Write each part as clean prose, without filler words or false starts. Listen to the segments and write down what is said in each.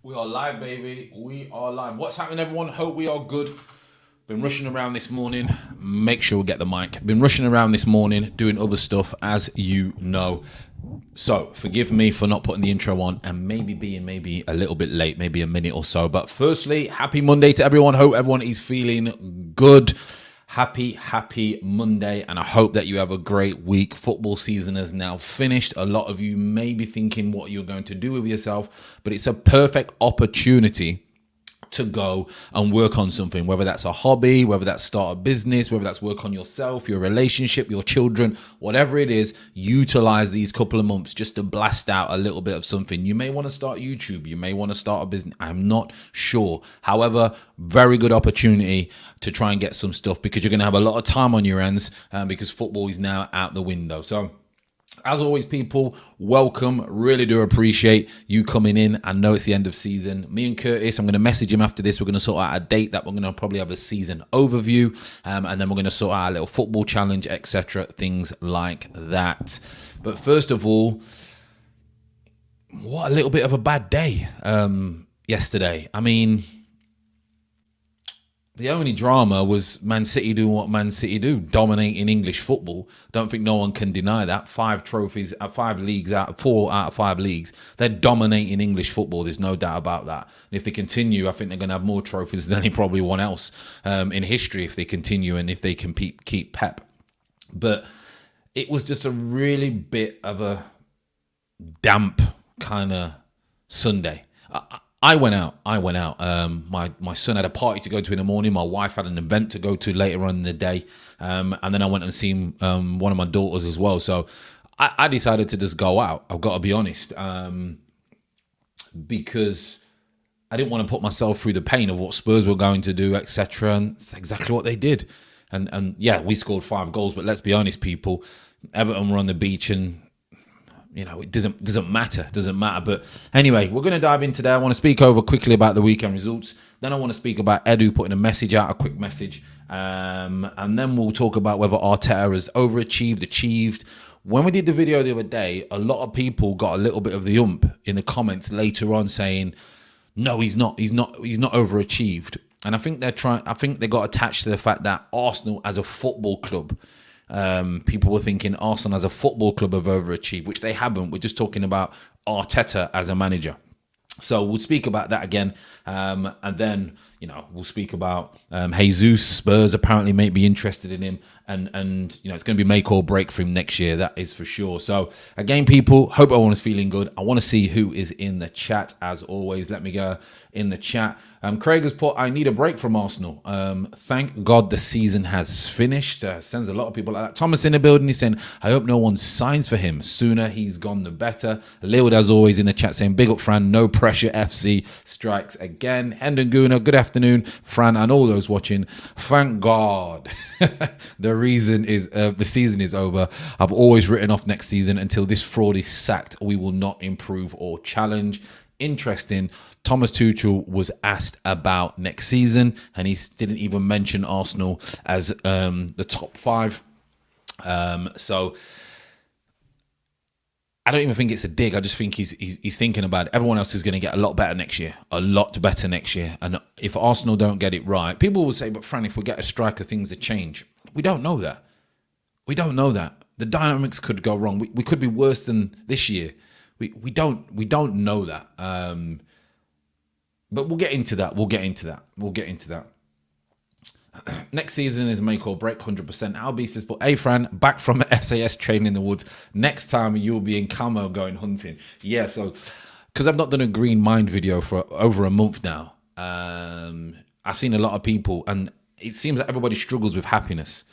We are live, baby. We are live. What's happening, everyone? Hope we are good. Been rushing around this morning. Make sure we get the mic. Been rushing around this morning, doing other stuff, as you know. So, forgive me for not putting the intro on and maybe being a little bit late, maybe a minute or so. But firstly, happy Monday to everyone. Hope everyone is feeling good. Happy Monday, and I hope that you have a great week. Football season is now finished. A lot of you may be thinking what you're going to do with yourself, but it's a perfect opportunity to go and work on something, whether that's a hobby, whether that's start a business, whether that's work on yourself, your relationship, your children, whatever it is. Utilize these couple of months just to blast out a little bit of something. You may want to start YouTube, you may want to start a business, I'm not sure. However, very good opportunity to try and get some stuff, because you're going to have a lot of time on your hands, because football is now out the window. So as always, people, welcome. Really do appreciate you coming in. I know it's the end of season. Me and Curtis, I'm going to message him after this. We're going to sort out a date that we're going to probably have a season overview. And then we're going to sort out a little football challenge, etc. Things like that. But first of all, what a little bit of a bad day yesterday. I mean, the only drama was Man City doing what Man City do, dominating English football. Don't think no one can deny that. 4 out of 5 leagues. They're dominating English football. There's no doubt about that. And if they continue, I think they're going to have more trophies than probably one else in history if they continue and if they can keep Pep. But it was just a really bit of a damp kind of Sunday. I went out. My son had a party to go to in the morning. My wife had an event to go to later on in the day. And then I went and seen one of my daughters as well. So I decided to just go out. I've got to be honest. Because I didn't want to put myself through the pain of what Spurs were going to do, etc. And it's exactly what they did. And yeah, we scored 5 goals. But let's be honest, people. Everton were on the beach and it doesn't matter. But anyway, we're going to dive in today. I want to speak over quickly about the weekend results. Then I want to speak about Edu putting a message out, a quick message. And then we'll talk about whether Arteta has overachieved, achieved. When we did the video the other day, a lot of people got a little bit of the ump in the comments later on saying, no, he's not overachieved. And I think they got attached to the fact that Arsenal as a football club, people were thinking Arsenal as a football club have overachieved, which they haven't. We're just talking about Arteta as a manager. So we'll speak about that again. And then, we'll speak about Jesus. Spurs apparently may be interested in him. And it's going to be make or break for him next year. That is for sure. So again, people, hope everyone is feeling good. I want to see who is in the chat. As always, let me go in the chat. Craig has put, I need a break from Arsenal. Thank God the season has finished. Sends a lot of people like that. Thomas in the building, he's saying, I hope no one signs for him. Sooner he's gone, the better. Lil, as always, in the chat saying, big up, Fran. No pressure. FC strikes again. Hendon Guna, good afternoon, Fran, and all those watching. Thank God the season is over. I've always written off next season until this fraud is sacked. We will not improve or challenge. Interesting. Thomas Tuchel was asked about next season, and he didn't even mention Arsenal as the top 5. So I don't even think it's a dig. I just think he's thinking about it. Everyone else is going to get a lot better next year. And if Arsenal don't get it right, people will say, but Fran, if we get a striker, things will change. We don't know that. The dynamics could go wrong. We could be worse than this year. We don't know that. But we'll get into that. Next season is make or break, 100%. Albie says, but hey, Fran, back from SAS training in the woods. Next time you'll be in camo going hunting. Yeah, so because I've not done a Green Mind video for over a month now, I've seen a lot of people, and it seems that everybody struggles with happiness.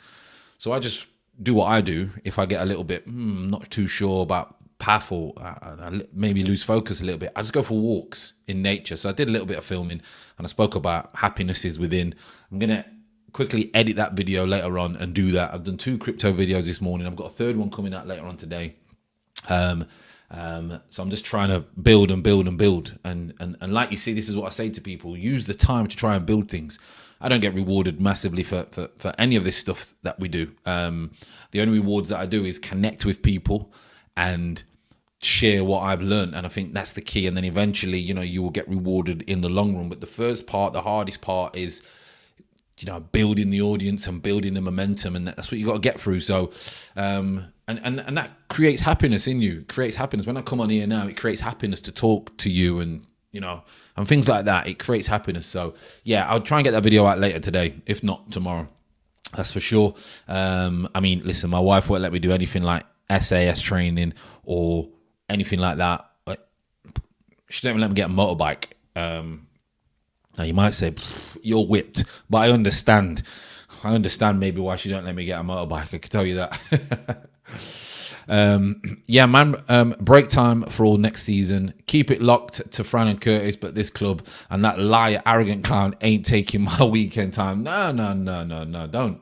So I just do what I do. If I get a little bit not too sure about path or maybe lose focus a little bit, I just go for walks in nature. So I did a little bit of filming, and I spoke about happiness is within. I'm going to quickly edit that video later on and do that. I've done 2 crypto videos this morning. I've got a 3rd one coming out later on today. So I'm just trying to build. And like you see, this is what I say to people. Use the time to try and build things. I don't get rewarded massively for any of this stuff that we do. The only rewards that I do is connect with people and share what I've learned, and I think that's the key. And then eventually, you will get rewarded in the long run. But the first part, the hardest part, is building the audience and building the momentum, and that's what you got to get through. So and that creates happiness in you. It creates happiness. When I come on here now, it creates happiness to talk to you, and and things like that. It creates happiness. So yeah, I'll try and get that video out later today, if not tomorrow. That's for sure. I mean, listen, my wife won't let me do anything like SAS training or anything like that. She don't even let me get a motorbike. Now you might say you're whipped, but I understand. I understand maybe why she don't let me get a motorbike. I can tell you that. Yeah, man. Break time for all next season. Keep it locked to Fran and Curtis, but this club and that liar, arrogant clown ain't taking my weekend time. No, don't.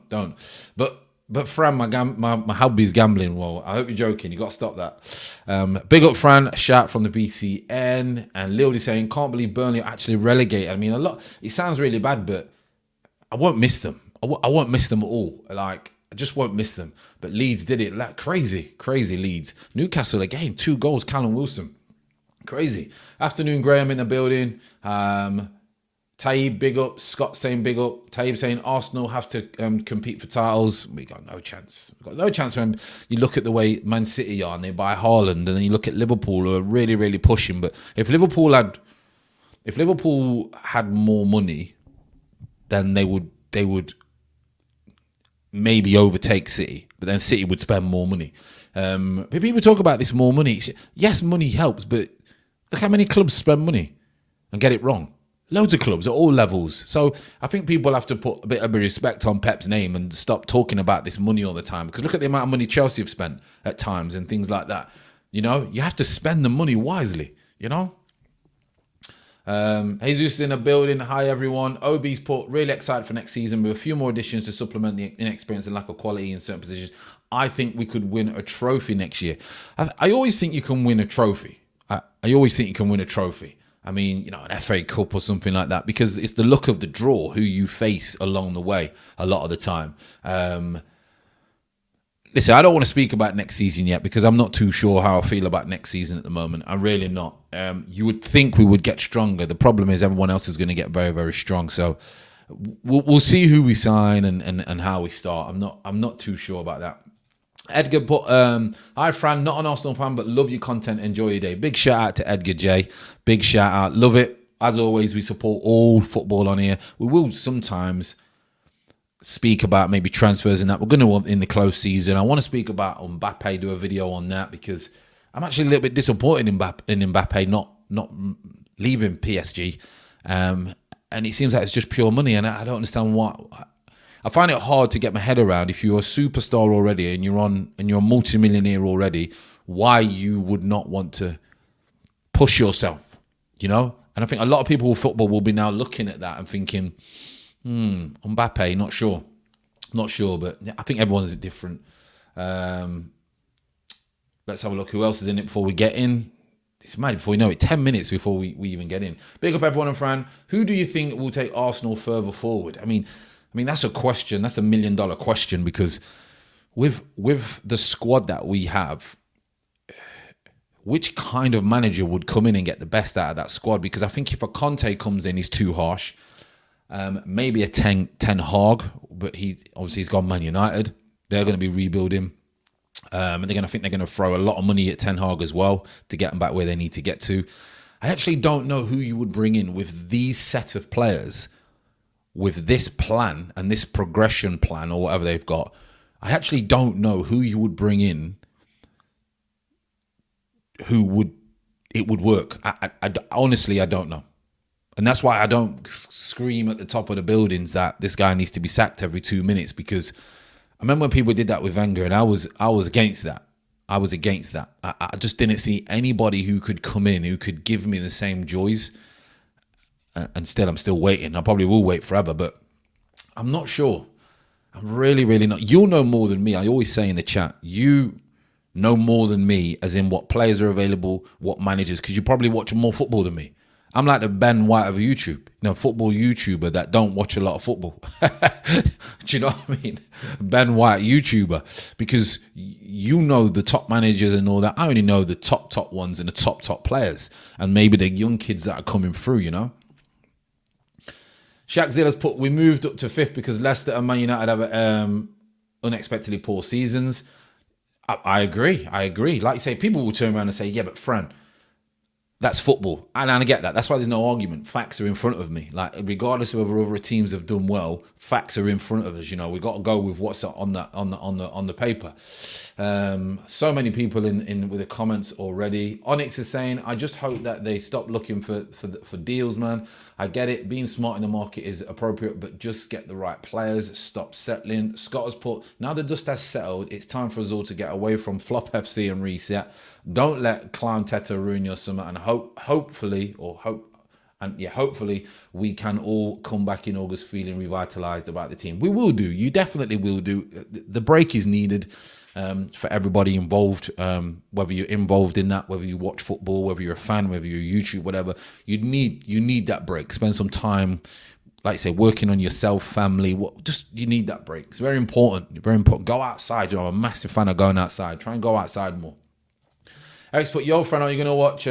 But Fran, my hubby's gambling. Well, I hope you're joking. You got to stop that. Big up Fran, shout from the BCN. And Lildy saying, can't believe Burnley are actually relegated. I mean, it sounds really bad, but I won't miss them. I won't miss them at all. Like, I just won't miss them. But Leeds did it. Like, crazy Leeds. Newcastle again, 2 goals, Callum Wilson. Crazy. Afternoon, Graham in the building. Taib, big up. Scott saying big up. Taib saying Arsenal have to compete for titles. We got no chance. We've got no chance when you look at the way Man City are and they buy Haaland, and then you look at Liverpool who are really, really pushing. But if Liverpool had more money, then they would maybe overtake City. But then City would spend more money. But people talk about this more money. Yes, money helps, but look how many clubs spend money and get it wrong. Loads of clubs at all levels. So I think people have to put a bit of respect on Pep's name and stop talking about this money all the time. Because look at the amount of money Chelsea have spent at times and things like that. You have to spend the money wisely, Jesus in the building. Hi, everyone. OB's put really excited for next season with a few more additions to supplement the inexperience and lack of quality in certain positions. I think we could win a trophy next year. I always think you can win a trophy. I always think you can win a trophy. I mean, an FA Cup or something like that, because it's the luck of the draw who you face along the way a lot of the time. Listen, I don't want to speak about next season yet because I'm not too sure how I feel about next season at the moment. I'm really not. You would think we would get stronger. The problem is everyone else is going to get very, very strong. So we'll see who we sign and how we start. I'm not too sure about that. Edgar put, hi Fran, not an Arsenal fan, but love your content, enjoy your day. Big shout out to Edgar J. Big shout out, love it. As always, we support all football on here. We will sometimes speak about maybe transfers and that. We're going to in the close season. I want to speak about Mbappe, do a video on that, because I'm actually a little bit disappointed in Mbappe not leaving PSG. And it seems like it's just pure money, and I don't understand why. I find it hard to get my head around if you're a superstar already and you're a multimillionaire already, why you would not want to push yourself, And I think a lot of people with football will be now looking at that and thinking, Mbappe, not sure, but I think everyone's different. Let's have a look who else is in it before we get in. It's mad before we know it. 10 minutes before we even get in. Big up everyone and Fran. Who do you think will take Arsenal further forward? I mean, that's a question. That's $1 million question, because with the squad that we have, which kind of manager would come in and get the best out of that squad? Because I think if a Conte comes in, he's too harsh. Maybe a Ten Hag, but he's gone Man United. They're going to be rebuilding. And they're going to throw a lot of money at Ten Hag as well to get them back where they need to get to. I actually don't know who you would bring in with these set of players, with this plan and this progression plan or whatever they've got. I actually don't know who you would bring in it would work. I honestly, I don't know. And that's why I don't scream at the top of the buildings that this guy needs to be sacked every 2 minutes, because I remember when people did that with Wenger, and I was against that. I was against that. I just didn't see anybody who could come in, who could give me the same joys. And still, I'm still waiting. I probably will wait forever, but I'm not sure. I'm really, really not. You'll know more than me. I always say in the chat, you know more than me, as in what players are available, what managers, because you probably watch more football than me. I'm like the Ben White of YouTube, football YouTuber that don't watch a lot of football. Do you know what I mean? Ben White YouTuber, because the top managers and all that. I only know the top ones and the top players, and maybe the young kids that are coming through. Shaq Zilla's put, we moved up to 5th because Leicester and Man United have unexpectedly poor seasons. I agree. Like you say, people will turn around and say, yeah, but Fran, that's football. And I get that. That's why there's no argument. Facts are in front of me. Like, regardless of whether other teams have done well, facts are in front of us. We got to go with what's on the paper. So many people in with the comments already. Onyx is saying, I just hope that they stop looking for deals, man. I get it. Being smart in the market is appropriate, but just get the right players. Stop settling. Scott has put, now the dust has settled, it's time for us all to get away from Flop FC and reset. Don't let Clown Teta ruin your summer, and hopefully we can all come back in August feeling revitalized about the team. We will do. You definitely will do. The break is needed for everybody involved, whether you're involved in that, whether you watch football, whether you're a fan, whether you're YouTube, whatever. You need that break. Spend some time, like I say, working on yourself, family. You need that break. It's very important. Very important. Go outside. I'm a massive fan of going outside. Try and go outside more. Eric's put, yo, friend, are you going to watch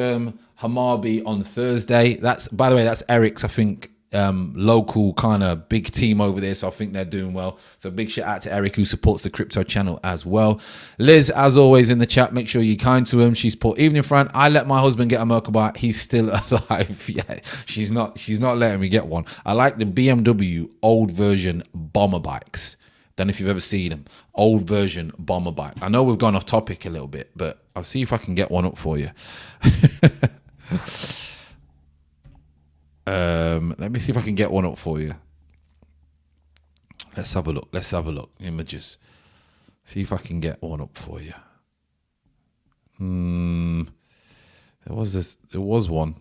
Hammarby on Thursday? By the way, that's Eric's, I think, local kind of big team over there. So I think they're doing well. So big shout out to Eric, who supports the crypto channel as well. Liz, as always, in the chat, make sure you're kind to him. She's put, evening, friend. I let my husband get a Merkabite. He's still alive. Yeah, she's not letting me get one. I like the BMW old version bomber bikes. Don't know if you've ever seen them. Old version bomber bike. I know we've gone off topic a little bit, but I'll see if I can get one up for you. Let me see if I can get one up for you. Let's have a look. Images. See if I can get one up for you. There was one.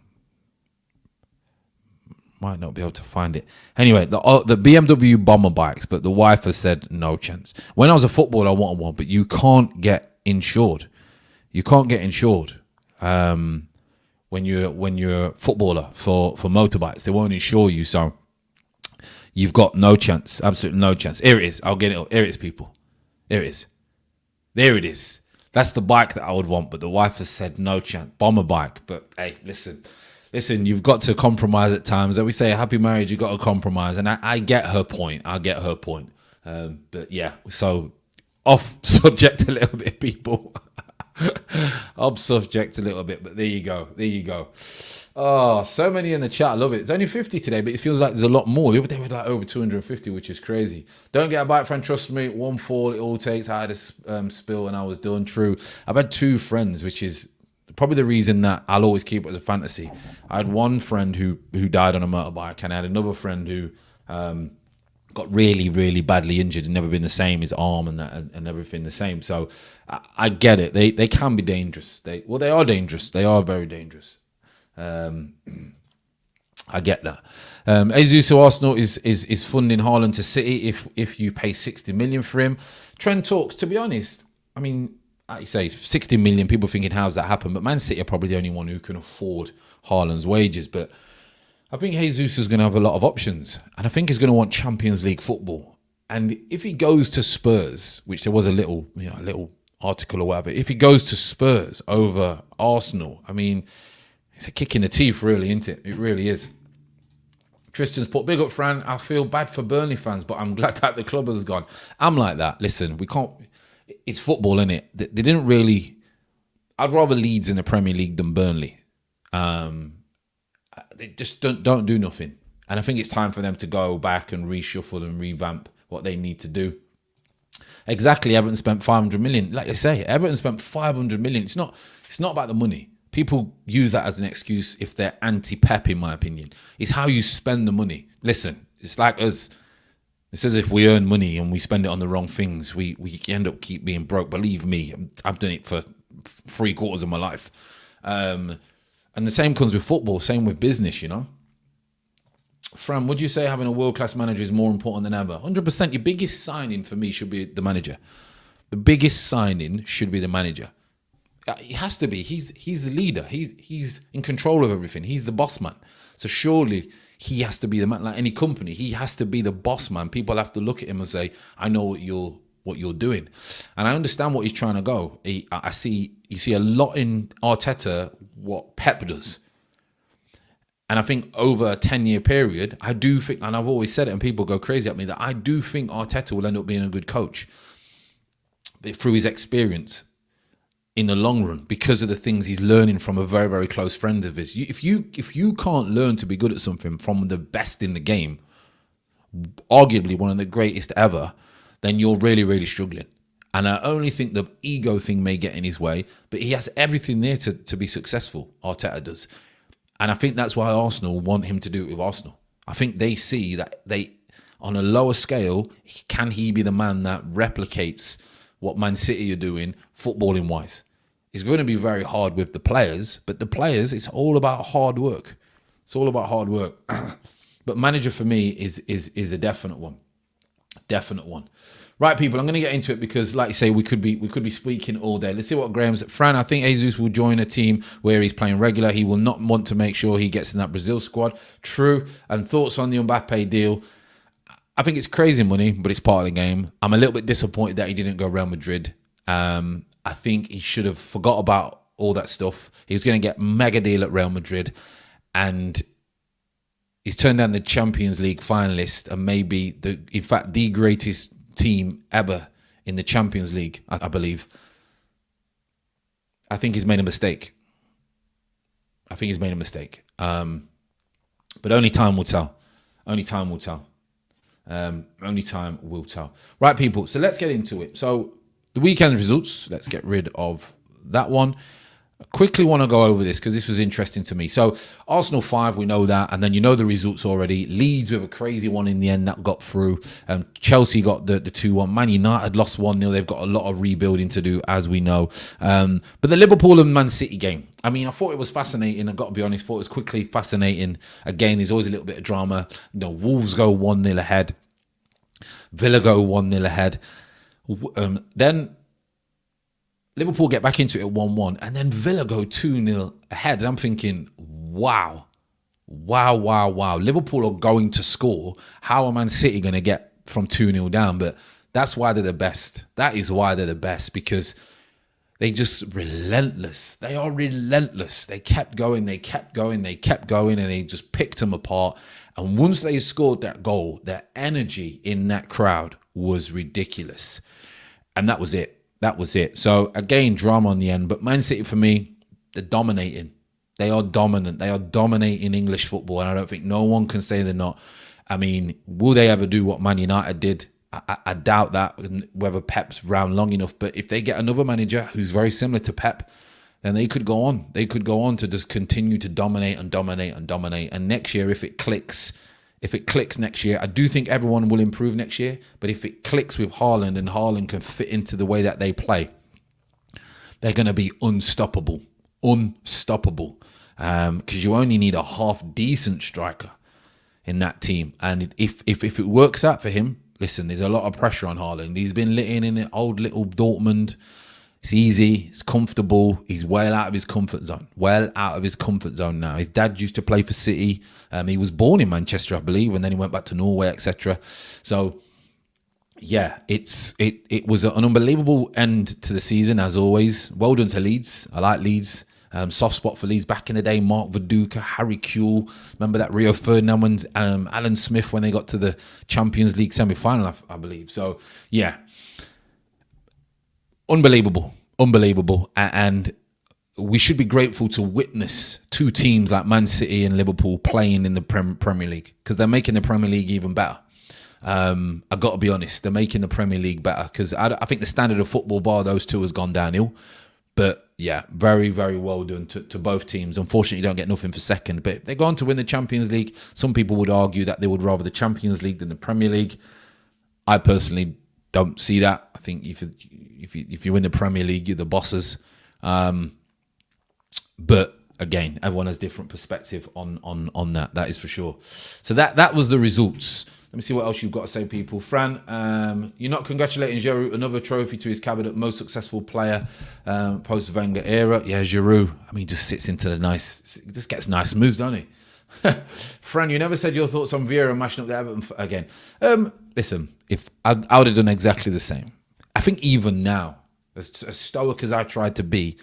Might not be able to find it. Anyway, the BMW bomber bikes, but the wife has said no chance. When I was a footballer, I wanted one, but you can't get insured. When you're a footballer for motorbikes, they won't insure you, so you've got no chance, absolutely no chance. Here it is. I'll get it up. Here it is, people. Here it is. There it is. That's the bike that I would want, but the wife has said no chance. Bomber bike. But hey, listen, you've got to compromise at times. As we say, a happy marriage, you've got to compromise. And I get her point. But yeah, so off subject a little bit, people. Off subject a little bit, but there you go. Oh, so many in the chat. I love it. It's only 50 today, but it feels like there's a lot more. The other day we were like over 250, which is crazy. Don't get a bike, friend. Trust me. One fall, it all takes. I had a spill and I was done. True. I've had 2 friends, which is probably the reason that I'll always keep it as a fantasy. I had one friend who died on a motorbike, and I had another friend who got really, really badly injured and never been the same. His arm and everything the same. So I get it. They can be dangerous. They are dangerous. They are very dangerous. I get that. Jesus to Arsenal is funding Haaland to City if you pay 60 million for him. Trend talks. To be honest, I mean, like you say, 60 million. People thinking how's that happen? But Man City are probably the only one who can afford Haaland's wages. But I think Jesus is going to have a lot of options, and I think he's going to want Champions League football. And if he goes to Spurs, which there was a little article or whatever, if he goes to Spurs over Arsenal, I mean, it's a kick in the teeth, really, isn't it? It really is. Tristan's put, big up, Fran. I feel bad for Burnley fans, but I'm glad that the club has gone. I'm like that. Listen, we can't. It's football, isn't it? They didn't really. I'd rather Leeds in the Premier League than Burnley. They just don't do nothing. And I think it's time for them to go back and reshuffle and revamp what they need to do. Exactly. Everton spent 500 million. Like I say, Everton spent 500 million. It's not about the money. People use that as an excuse if they're anti-Pep, in my opinion. It's how you spend the money. Listen, it's like us. It's as if we earn money and we spend it on the wrong things. We end up keep being broke. Believe me, I've done it for 3/4 of my life. And the same comes with football, same with business, Fran, would you say having a world-class manager is more important than ever? 100%. Your biggest signing for me should be the manager. The biggest signing should be the manager. He has to be. He's the leader. He's in control of everything. He's the boss man. So surely he has to be the man. Like any company, he has to be the boss man. People have to look at him and say, "I know what you're doing," and I understand what he's trying to go. You see a lot in Arteta what Pep does. And I think over a 10-year period, I do think, and I've always said it, and people go crazy at me, that I do think Arteta will end up being a good coach through his experience in the long run, because of the things he's learning from a very, very close friend of his. If you can't learn to be good at something from the best in the game, arguably one of the greatest ever, then you're really, really struggling. And I only think the ego thing may get in his way, but he has everything there to be successful, Arteta does. And I think that's why Arsenal want him to do it with Arsenal. I think they see that on a lower scale, can he be the man that replicates what Man City are doing footballing wise? It's going to be very hard with the players, but the players, it's all about hard work. It's all about hard work. But manager for me is a definite one. Definite one. Right, people, I'm going to get into it because, like you say, we could be speaking all day. Let's see what Graham's at. Fran, I think Jesus will join a team where he's playing regular. He will not want to make sure he gets in that Brazil squad. True. And thoughts on the Mbappe deal? I think it's crazy money, but it's part of the game. I'm a little bit disappointed that he didn't go Real Madrid. I think he should have forgot about all that stuff. He was going to get mega deal at Real Madrid, and he's turned down the Champions League finalist and maybe in fact the greatest team ever in the Champions League, I believe. I think he's made a mistake. But only time will tell. Only time will tell. Right, people, so let's get into it. So the weekend results, let's get rid of that one. I quickly want to go over this because this was interesting to me. So Arsenal 5, we know that, and then you know the results already. Leeds with a crazy one in the end that got through. Chelsea got the 2-1. Man United lost 1-0. They've got a lot of rebuilding to do, as we know. But the Liverpool and Man City game, I mean, I thought it was fascinating. I've got to be honest, thought it was quickly fascinating. Again, there's always a little bit of drama. Wolves go 1-0 ahead. Villa go 1-0 ahead. Then Liverpool get back into it at 1-1, and then Villa go 2-0 ahead. And I'm thinking, wow. Liverpool are going to score. How are Man City going to get from 2-0 down? But that's why they're the best. That is why they're the best, because they just relentless. They are relentless. They kept going, and they just picked them apart. And once they scored that goal, their energy in that crowd was ridiculous. And that was it. So again, drama on the end. But Man City, for me, they're dominating. They are dominant. They are dominating English football. And I don't think no one can say they're not. I mean, will they ever do what Man United did? I doubt that, whether Pep's around long enough. But if they get another manager who's very similar to Pep, then they could go on. They could go on to just continue to dominate. And next year, if it clicks next year, I do think everyone will improve next year. But if it clicks with Haaland and Haaland can fit into the way that they play, they're going to be unstoppable. Because you only need a half decent striker in that team. And if it works out for him, listen, there's a lot of pressure on Haaland. He's been litting in an old little Dortmund. It's easy. It's comfortable. He's well out of his comfort zone. Now. His dad used to play for City. He was born in Manchester, I believe, and then he went back to Norway, etc. So, yeah, it was an unbelievable end to the season, as always. Well done to Leeds. I like Leeds. Soft spot for Leeds back in the day. Mark Viduka, Harry Kewell. Remember that Rio Ferdinand and Alan Smith when they got to the Champions League semi-final, I believe. So, yeah. Unbelievable. And we should be grateful to witness two teams like Man City and Liverpool playing in the Premier League, because they're making the Premier League even better. I've got to be honest, they're making the Premier League better, because I think the standard of football bar those two has gone downhill. But yeah, very, very well done to both teams. Unfortunately, you don't get nothing for second, but if they're going to win the Champions League, some people would argue that they would rather the Champions League than the Premier League. I personally don't see that. I think if you win the Premier League, you're the bosses. But again, everyone has different perspective on that. That is for sure. So that was the results. Let me see what else you've got to say, people. Fran, you're not congratulating Giroud, another trophy to his cabinet, most successful player post-Wenger era. Yeah, Giroud, I mean, just sits into just gets nice moves, don't he? Fran, you never said your thoughts on Vieira mashing up the Everton again. Listen, if I would have done exactly the same. I think even now, as stoic as I tried to be,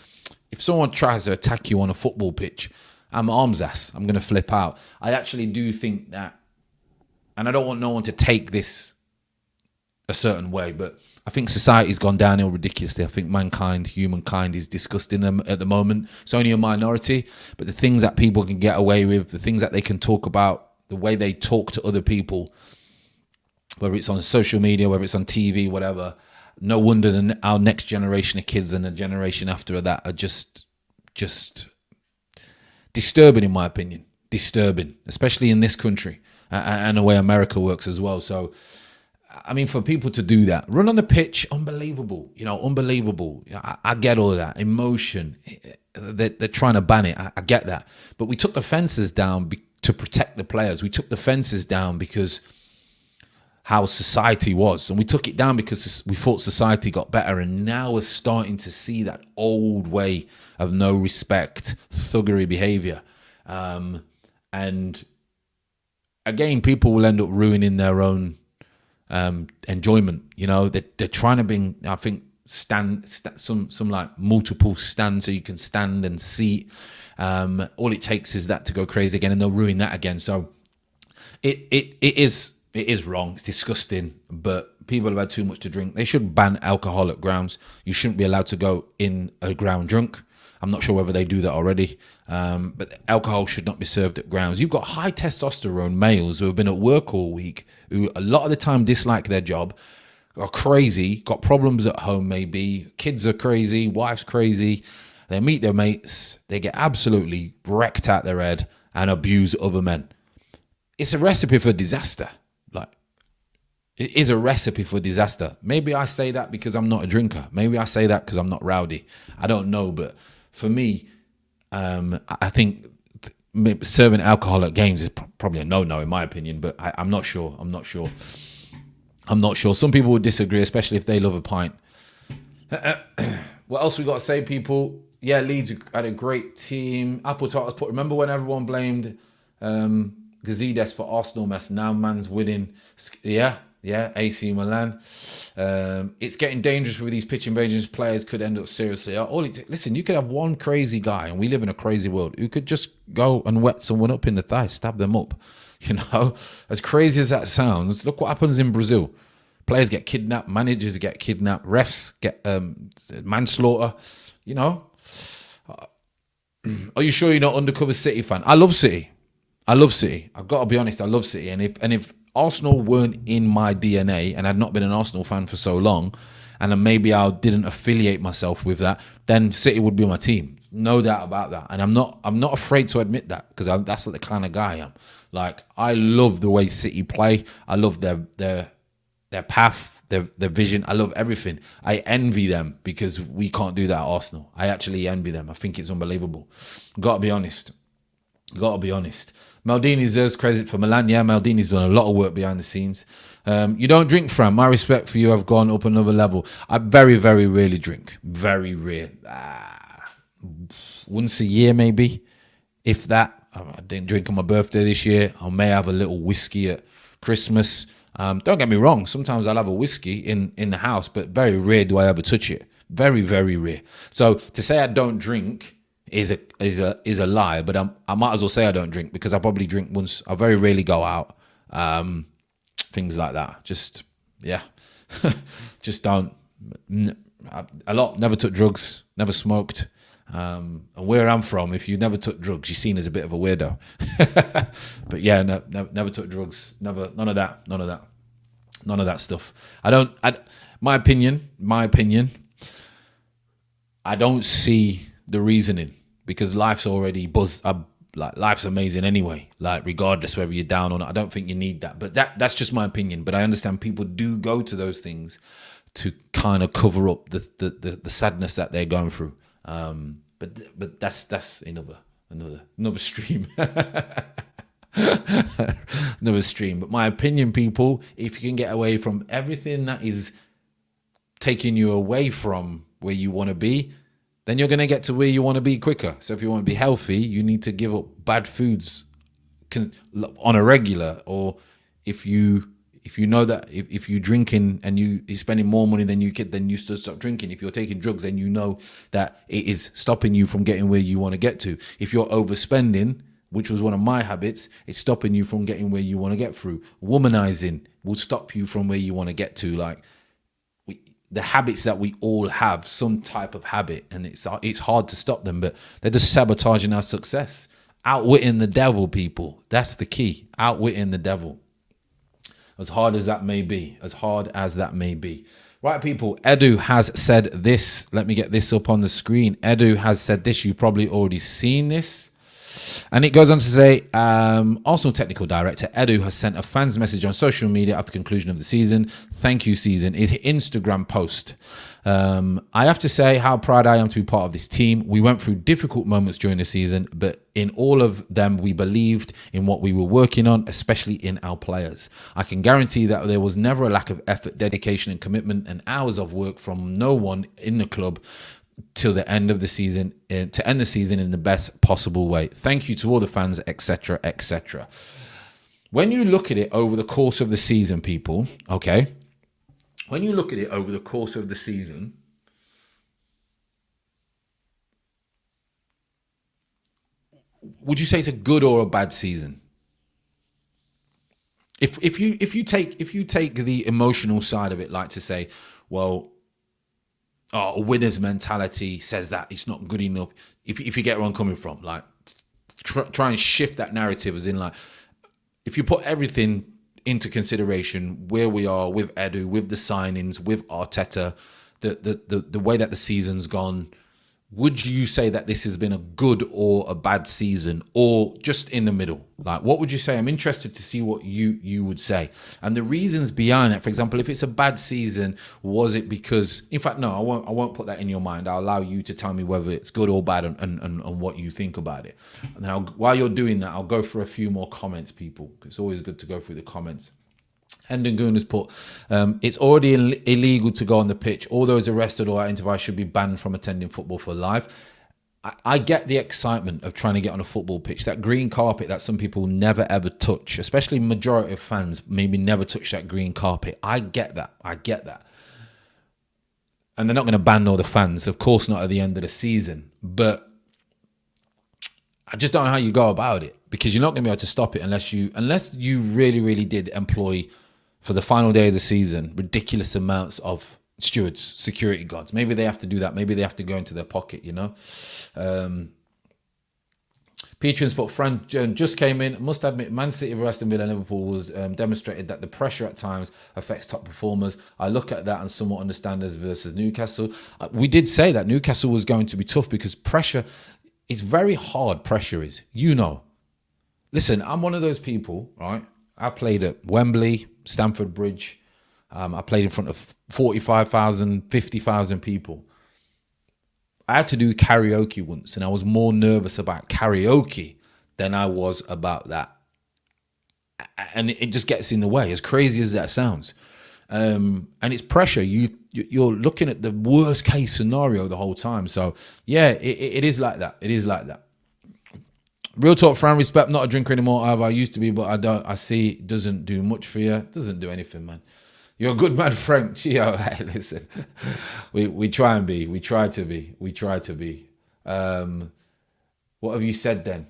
if someone tries to attack you on a football pitch, I'm arms ass. I'm going to flip out. I actually do think that, and I don't want no one to take this a certain way, but I think society's gone downhill ridiculously. I think humankind is disgusting them at the moment. It's only a minority, but the things that people can get away with, the things that they can talk about, the way they talk to other people, whether it's on social media, whether it's on TV, whatever, no wonder our next generation of kids and the generation after that are just disturbing, in my opinion. Disturbing, especially in this country and the way America works as well. So, I mean, for people to do that, run on the pitch, unbelievable. Unbelievable. I get all of that. Emotion. They're trying to ban it. I get that. But we took the fences down to protect the players. We took the fences down because how society was. And we took it down because we thought society got better. And now we're starting to see that old way of no respect, thuggery behavior. And again, people will end up ruining their own enjoyment. They're trying to bring, I think, some like multiple stands so you can stand and seat. All it takes is that to go crazy again, and they'll ruin that again. So it is wrong. It's disgusting. But people have had too much to drink. They should ban alcohol at grounds. You shouldn't be allowed to go in a ground drunk. I'm not sure whether they do that already, but alcohol should not be served at grounds. You've got high testosterone males who have been at work all week, who a lot of the time dislike their job, are crazy, got problems at home maybe, kids are crazy, wife's crazy, they meet their mates, they get absolutely wrecked out their head and abuse other men. It's a recipe for disaster. It is a recipe for disaster. Maybe I say that because I'm not a drinker. Maybe I say that because I'm not rowdy. I don't know, but for me, I think serving alcohol at games is probably a no-no in my opinion, but I'm not sure. I'm not sure. Some people would disagree, especially if they love a pint. What else we got to say, people? Yeah, Leeds had a great team. Apple Tartars put, remember when everyone blamed Gazidis for Arsenal mess? Now man's winning. Yeah, AC Milan. It's getting dangerous with these pitch invasions. Players could end up seriously. Listen, you could have one crazy guy, and we live in a crazy world, who could just go and wet someone up in the thigh, stab them up. As crazy as that sounds, look what happens in Brazil. Players get kidnapped, managers get kidnapped, refs get manslaughter. Are you sure you're not undercover City fan? I love City. I've got to be honest, I love City. And if Arsenal weren't in my DNA and I'd not been an Arsenal fan for so long, and then maybe I didn't affiliate myself with that, then City would be my team. No doubt about that. And I'm not afraid to admit that, because that's the kind of guy I am. Like, I love the way City play. I love their path, their vision. I love everything. I envy them because we can't do that at Arsenal. I actually envy them. I think it's unbelievable. Got to be honest. Maldini deserves credit for Milan. Yeah, Maldini's done a lot of work behind the scenes. You don't drink, Fran. My respect for you have gone up another level. I very, very rarely drink. Very rare. Once a year, maybe. If that. I didn't drink on my birthday this year. I may have a little whiskey at Christmas. Don't get me wrong. Sometimes I'll have a whiskey in the house, but very rare do I ever touch it. Very, very rare. So to say I don't drink is a lie, but I might as well say I don't drink, because I probably drink once. I very rarely go out. Things like that. Just don't. A lot. Never took drugs. Never smoked. And where I'm from, if you never took drugs, you're seen as a bit of a weirdo. But yeah, never took drugs. Never. None of that stuff. My opinion. I don't see the reasoning, because life's already buzzed up. Like, life's amazing anyway, like, regardless whether you're down or not. I don't think you need that, but that's just my opinion. But I understand people do go to those things to kind of cover up the sadness that they're going through. But that's another stream. another stream. But my opinion, people, if you can get away from everything that is taking you away from where you want to be, then you're going to get to where you want to be quicker. So if you want to be healthy, you need to give up bad foods on a regular. Or if you know that if you're drinking and you're spending more money than you could, then you still stop drinking. If you're taking drugs, then you know that it is stopping you from getting where you want to get to. If you're overspending, which was one of my habits, it's stopping you from getting where you want to get through. Womanizing will stop you from where you want to get to. Like, the habits that we all have, some type of habit, and it's hard to stop them, but they're just sabotaging our success. Outwitting the devil, people. That's the key. Outwitting the devil. As hard as that may be. As hard as that may be. Right, people. Edu has said this. Let me get this up on the screen. Edu has said this. You've probably already seen this. And it goes on to say, Arsenal technical director Edu has sent a fans message on social media after conclusion of the season. Thank you, season. His Instagram post. I have to say how proud I am to be part of this team. We went through difficult moments during the season, but in all of them, we believed in what we were working on, especially in our players. I can guarantee that there was never a lack of effort, dedication, and commitment and hours of work from no one in the club till the end of the season, to end the season in the best possible way. Thank you to all the fans, etc., etc. When you look at it over the course of the season, people, okay, when you look at it over the course of the season, would you say it's a good or a bad season? If you take the emotional side of it, like to say, well, a winner's mentality says that it's not good enough. If you get where I'm coming from, like try and shift that narrative, as in, like, if you put everything into consideration, where we are with Edu, with the signings, with Arteta, the way that the season's gone, would you say that this has been a good or a bad season, or just in the middle? Like, what would you say? I'm interested to see what you would say, and the reasons behind it. For example, if it's a bad season, was it because, in fact, no, I won't put that in your mind. I'll allow you to tell me whether it's good or bad, and what you think about it. And then while you're doing that, I'll go for a few more comments, people. It's always good to go through the comments. Endengoon has put, it's already illegal to go on the pitch. All those arrested or identified should be banned from attending football for life. I get the excitement of trying to get on a football pitch. That green carpet that some people never ever touch, especially majority of fans maybe never touch that green carpet. I get that. And they're not going to ban all the fans. Of course not at the end of the season. But I just don't know how you go about it, because you're not going to be able to stop it unless you really, really did employ, for the final day of the season, ridiculous amounts of stewards, security guards. Maybe they have to do that. Maybe they have to go into their pocket, you know. Patrons put, Fran just came in. Must admit, Man City, Aston Villa and Liverpool was demonstrated that the pressure at times affects top performers. I look at that and somewhat understand as versus Newcastle. We did say that Newcastle was going to be tough, because pressure is very hard. Pressure is, you know. Listen, I'm one of those people, right? I played at Wembley, Stamford Bridge. I played in front of 45,000, 50,000 people. I had to do karaoke once, and I was more nervous about karaoke than I was about that. And it just gets in the way, as crazy as that sounds. And it's pressure. You're looking at the worst case scenario the whole time. So yeah, it is like that. It is like that. Real talk, Fran, respect, not a drinker anymore. I used to be, but I see it doesn't do much for you. It doesn't do anything, man. You're a good man, Frank. Yo, hey, listen. We try and be. We try to be. We try to be. What have you said then?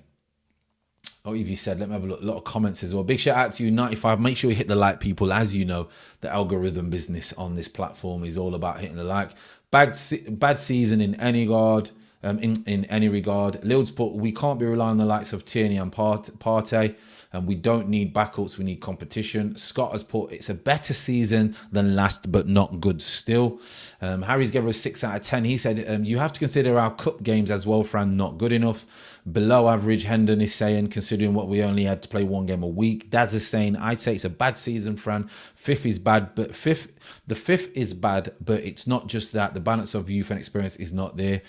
What have you said? Let me have a look. A lot of comments as well. Big shout out to you, 95. Make sure you hit the like, people. As you know, the algorithm business on this platform is all about hitting the like. Bad season in any regard. In any regard. Lild's put, we can't be relying on the likes of Tierney and Partey, and we don't need backups, we need competition. Scott has put, it's a better season than last, but not good still. Harry's gave us 6 out of 10. He said, you have to consider our cup games as well, Fran, not good enough. Below average, Hendon is saying, considering what we only had to play 1 game a week. Daz is saying, I'd say it's a bad season, Fran. Fifth is bad, but the fifth is bad, but it's not just that. The balance of youth and experience is not there,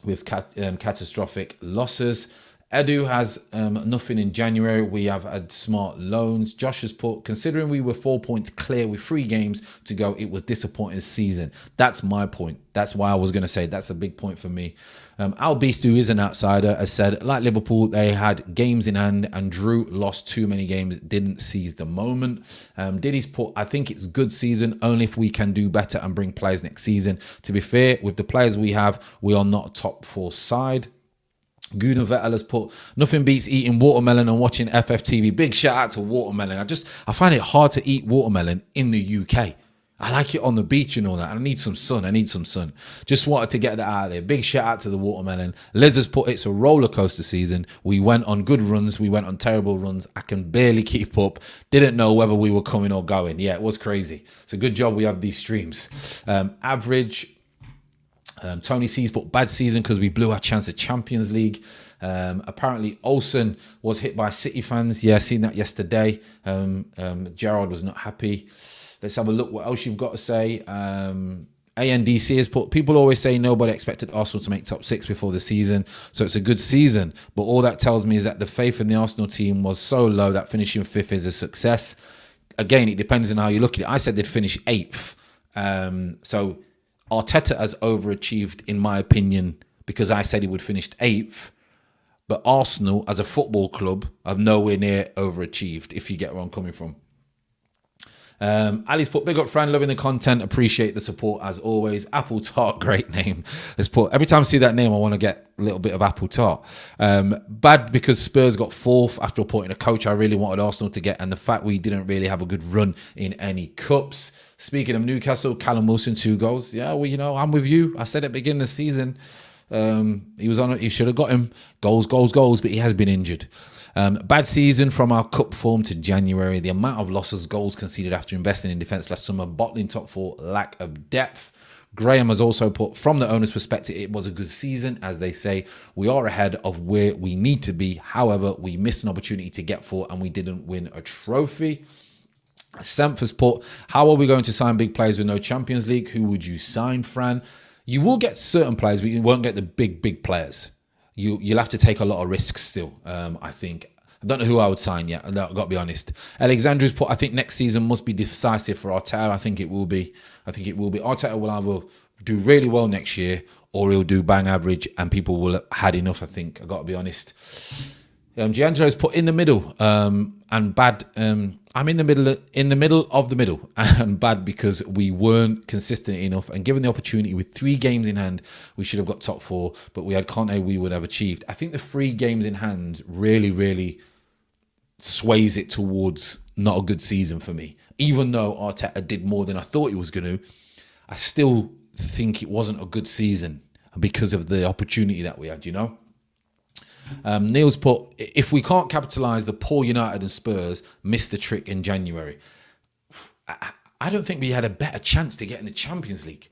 with catastrophic losses. Edu has nothing in January. We have had smart loans. Josh has put, considering we were 4 points clear with 3 games to go, it was disappointing season. That's my point. That's why I was going to say that's a big point for me. Al Beast, who is an outsider, has said, like Liverpool, they had games in hand and Drew lost too many games, didn't seize the moment. Diddy's put, I think it's good season, only if we can do better and bring players next season. To be fair, with the players we have, we are not a top 4 side. Guna Vettel has put, nothing beats eating watermelon and watching FFTV. Big shout out to watermelon. I find it hard to eat watermelon in the UK. I like it on the beach and all that. I need some sun. Just wanted to get that out of there. Big shout out to the watermelon. Liz has put, it's a roller coaster season. We went on good runs. We went on terrible runs. I can barely keep up. Didn't know whether we were coming or going. Yeah, it was crazy. It's a good job we have these streams. Average. Tony C's put bad season because we blew our chance at Champions League. Apparently Olsen was hit by City fans. Yeah, seen that yesterday. Gerard was not happy. Let's have a look what else you've got to say. ANDC has put, people always say nobody expected Arsenal to make top 6 before the season, so it's a good season. But all that tells me is that the faith in the Arsenal team was so low that finishing 5th is a success. Again, it depends on how you look at it. I said they'd finish 8th. So Arteta has overachieved, in my opinion, because I said he would finish 8th. But Arsenal, as a football club, have nowhere near overachieved, if you get where I'm coming from. Ali's put, big up Fran, loving the content, appreciate the support as always. Apple Tart, great name. Let's put, every time I see that name, I want to get a little bit of Apple Tart. Bad because Spurs got 4th after appointing a coach I really wanted Arsenal to get, and the fact we didn't really have a good run in any cups. Speaking of Newcastle, Callum Wilson, 2 goals. Yeah, well, you know, I'm with you. I said at the beginning of the season, he was on it. He should have got him goals, but he has been injured. Bad season from our cup form to January. The amount of losses, goals conceded after investing in defence last summer, bottling top 4, lack of depth. Graham has also put, from the owner's perspective, it was a good season. As they say, we are ahead of where we need to be. However, we missed an opportunity to get 4 and we didn't win a trophy. Semp has put, how are we going to sign big players with no Champions League? Who would you sign, Fran? You will get certain players, but you won't get the big players. You'll have to take a lot of risks still, I think. I don't know who I would sign yet. I've got to be honest. Alexandra's put, I think next season must be decisive for Arteta. I think it will be. Arteta will either do really well next year or he'll do bang average and people will have had enough, I think. I've got to be honest. Giangelo's put in the middle and bad. I'm in the middle of the middle and bad because we weren't consistent enough. And given the opportunity with 3 games in hand, we should have got top 4. But we had Conte, we would have achieved. I think the 3 games in hand really sways it towards not a good season for me. Even though Arteta did more than I thought he was going to, I still think it wasn't a good season because of the opportunity that we had, you know? Neil's put, if we can't capitalise, the poor United and Spurs missed the trick in January. I don't think we had a better chance to get in the Champions League.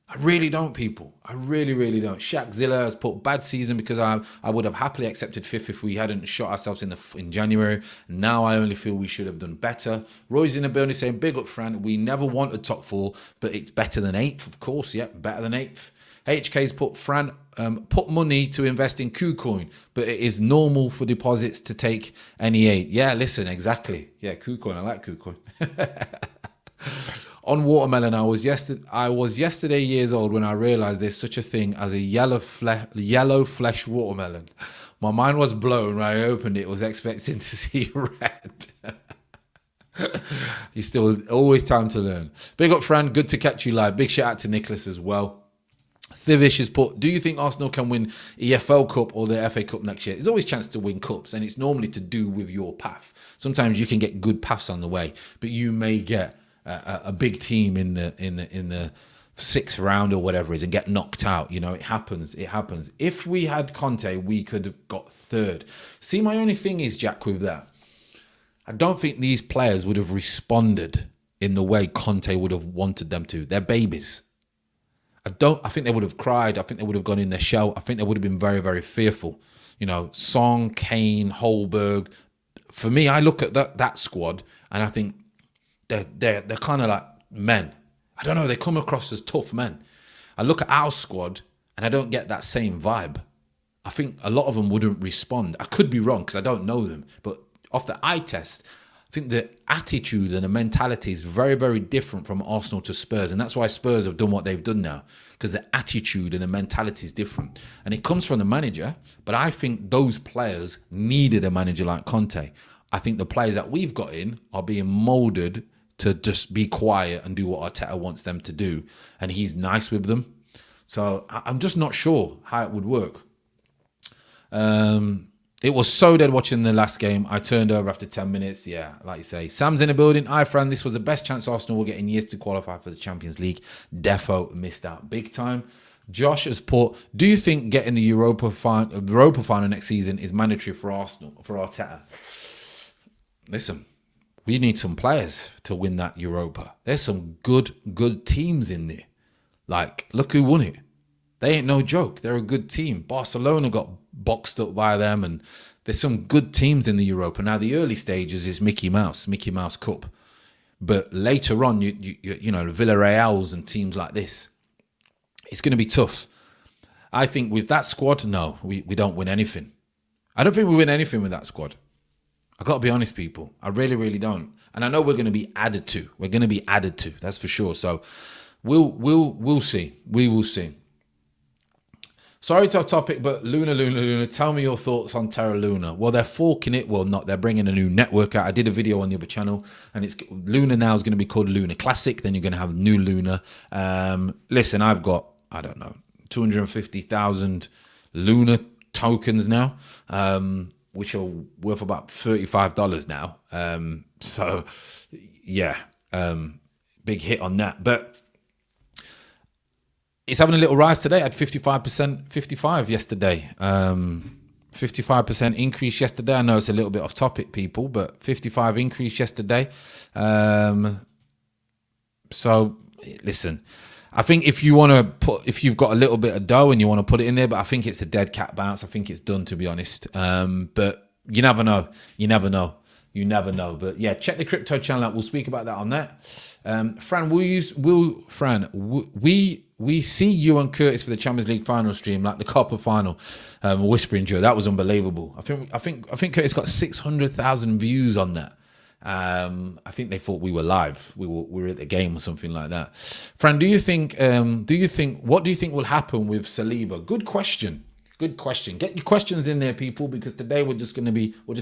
I really don't, people. I really don't. Shaq Zilla has put, bad season because I would have happily accepted 5th if we hadn't shot ourselves in January. Now I only feel we should have done better. Roy's in the building saying, big up, Fran. We never wanted top 4, but it's better than 8th, of course. Yeah, better than 8th. HK's put, Fran, put money to invest in KuCoin, but it is normal for deposits to take any 8. Yeah, listen, exactly. Yeah, KuCoin, I like KuCoin. On watermelon, I was yesterday years old when I realised there's such a thing as a yellow flesh watermelon. My mind was blown when I opened it. Was expecting to see red. You still always time to learn. Big up, Fran. Good to catch you live. Big shout out to Nicholas as well. Thivish has put, do you think Arsenal can win EFL Cup or the FA Cup next year? There's always a chance to win cups, and it's normally to do with your path. Sometimes you can get good paths on the way, but you may get a big team in the 6th round or whatever it is and get knocked out. You know, it happens. If we had Conte, we could have got 3rd. See, my only thing is, Jack, with that, I don't think these players would have responded in the way Conte would have wanted them to. They're babies. I think they would have cried. I think they would have gone in their shell. I think they would have been very very You know, Song, Kane, Holberg. For me, I look at that squad and I think they're kind of like men. I don't know. They come across as tough men. I look at our squad and I don't get that same vibe. I think a lot of them wouldn't respond. I could be wrong because I don't know them, but off the eye test, I think the attitude and the mentality is very, very different from Arsenal to Spurs. And that's why Spurs have done what they've done now, because the attitude and the mentality is different. And it comes from the manager, but I think those players needed a manager like Conte. I think the players that we've got in are being moulded to just be quiet and do what Arteta wants them to do. And he's nice with them. So I'm just not sure how it would work. It was so dead watching the last game. I turned over after 10 minutes. Yeah, like you say. Sam's in the building. Hi, Fran. This was the best chance Arsenal will get in years to qualify for the Champions League. Defo missed out big time. Josh has put, do you think getting the Europa final next season is mandatory for Arsenal, for Arteta? Listen, we need some players to win that Europa. There's some good teams in there. Like, look who won it. They ain't no joke. They're a good team. Barcelona got boxed up by them, and there's some good teams in the Europa. Now, the early stages is Mickey Mouse Cup. But later on, you know, Villarreals and teams like this, it's going to be tough. I think with that squad, no, we don't win anything. I don't think we win anything with that squad. I got to be honest, people. I really, really don't. And I know we're going to be added to. We're going to be added to. That's for sure. So we'll see. We will see. Sorry to off topic, but Luna, tell me your thoughts on Terra Luna. Well, they're forking it. Well, not. They're bringing a new network out. I did a video on the other channel, and it's Luna now is going to be called Luna Classic. Then you're going to have new Luna. Listen, I've got, I don't know, 250,000 Luna tokens now, which are worth about $35 now. So, yeah, big hit on that. But it's having a little rise today. I had 55 yesterday. 55% increase yesterday. I know it's a little bit off topic, people, but 55 increase yesterday. So listen, I think if you want to if you've got a little bit of dough and you want to put it in there, but I think it's a dead cat bounce. I think it's done, to be honest. But you never know. You never know. But yeah, check the crypto channel out. We'll speak about that on that. Fran, we see you and Curtis for the Champions League final stream, like the Copper final, whispering Joe. That was unbelievable. I think Curtis got 600,000 views on that. I think they thought we were live. We were at the game or something like that. Fran, what do you think will happen with Saliba? Good question. Get your questions in there, people, because today we're just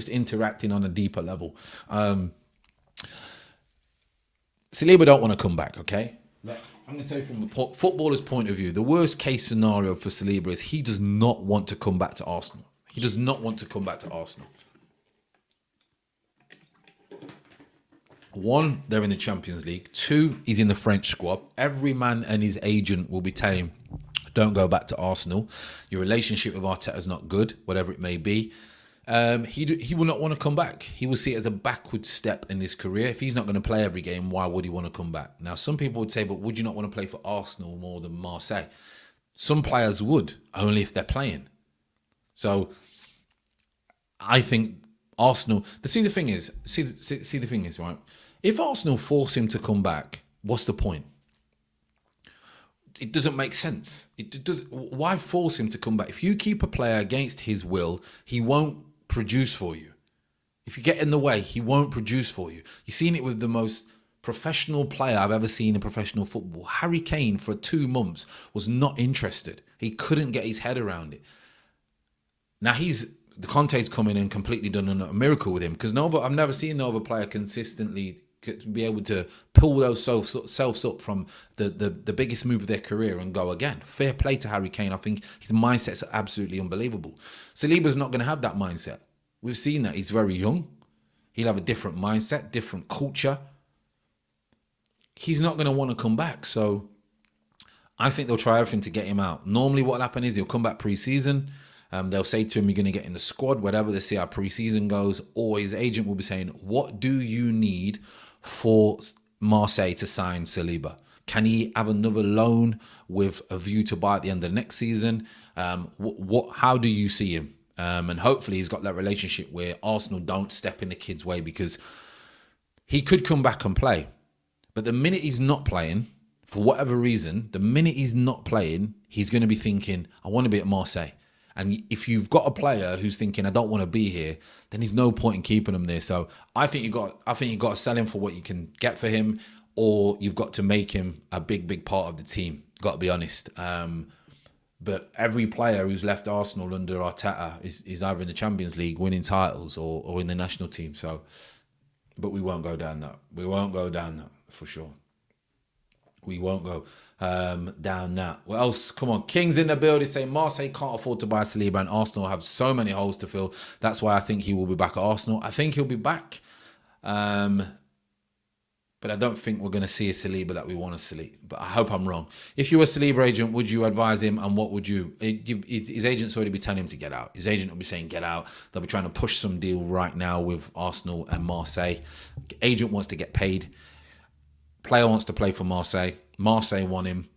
interacting on a deeper level. Saliba don't want to come back, okay? I'm going to tell you from a footballer's point of view, the worst case scenario for Saliba is he does not want to come back to Arsenal. He does not want to come back to Arsenal. One, they're in the Champions League. Two, he's in the French squad. Every man and his agent will be telling him, don't go back to Arsenal. Your relationship with Arteta is not good, whatever it may be. He will not want to come back. He will see it as a backward step in his career. If he's not going to play every game, why would he want to come back? Now, some people would say, but would you not want to play for Arsenal more than Marseille? Some players would, only if they're playing. So I think Arsenal, the thing is, right? If Arsenal force him to come back, what's the point? It doesn't make sense. Why force him to come back? If you keep a player against his will, he won't produce for you. If you get in the way, he won't produce for you. You've seen it with the most professional player I've ever seen in professional football. Harry Kane, for 2 months, was not interested. He couldn't get his head around it. Now the Conte's come in and completely done a miracle with him, because I've never seen no other player consistently be able to pull those selves up from the biggest move of their career and go again. Fair play to Harry Kane. I think his mindset's absolutely unbelievable. Saliba's not going to have that mindset. We've seen that. He's very young. He'll have a different mindset, different culture. He's not going to want to come back. So I think they'll try everything to get him out. Normally what will happen is he'll come back pre-season. They'll say to him, you're going to get in the squad, whatever. They see how pre-season goes. Or his agent will be saying, what do you need for Marseille to sign Saliba? Can he have another loan with a view to buy at the end of the next season? How do you see him? And hopefully he's got that relationship where Arsenal don't step in the kid's way, because he could come back and play. But the minute he's not playing, for whatever reason, he's going to be thinking, I want to be at Marseille. And if you've got a player who's thinking, I don't want to be here, then there's no point in keeping him there. So I think you got to sell him for what you can get for him, or you've got to make him a big part of the team. Got to be honest. But every player who's left Arsenal under Arteta is either in the Champions League winning titles or in the national team. So, but we won't go down that. We won't go down that for sure. We won't go down that. What else? Come on. King's in the building saying Marseille can't afford to buy Saliba and Arsenal have so many holes to fill. That's why I think he will be back at Arsenal. I think he'll be back. But I don't think we're going to see a Saliba that we want to see. But I hope I'm wrong. If you were a Saliba agent, would you advise him, and what would you? His agent's already be telling him to get out. His agent will be saying get out. They'll be trying to push some deal right now with Arsenal and Marseille. Agent wants to get paid. Player wants to play for Marseille. Marseille want him.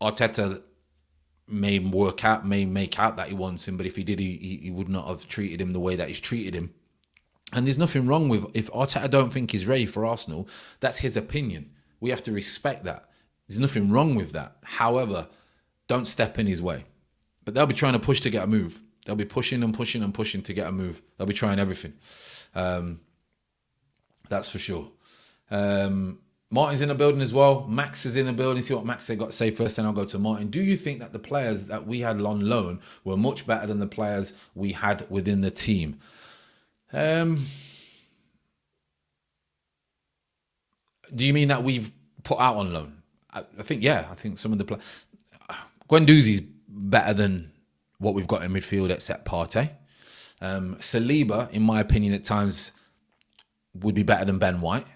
Arteta may make out that he wants him, but if he did, he would not have treated him the way that he's treated him. And there's nothing wrong with, if Arteta don't think he's ready for Arsenal, that's his opinion. We have to respect that. There's nothing wrong with that. However, don't step in his way. But they'll be trying to push to get a move. They'll be pushing and pushing and pushing to get a move. They'll be trying everything. That's for sure. Martin's in the building as well. Max is in the building. See what Max has got to say first, then I'll go to Martin. Do you think that the players that we had on loan were much better than the players we had within the team? Do you mean that we've put out on loan? I think, yeah. I think some of the players... Guendouzi's better than what we've got in midfield except Partey. Saliba, in my opinion, at times would be better than Ben White.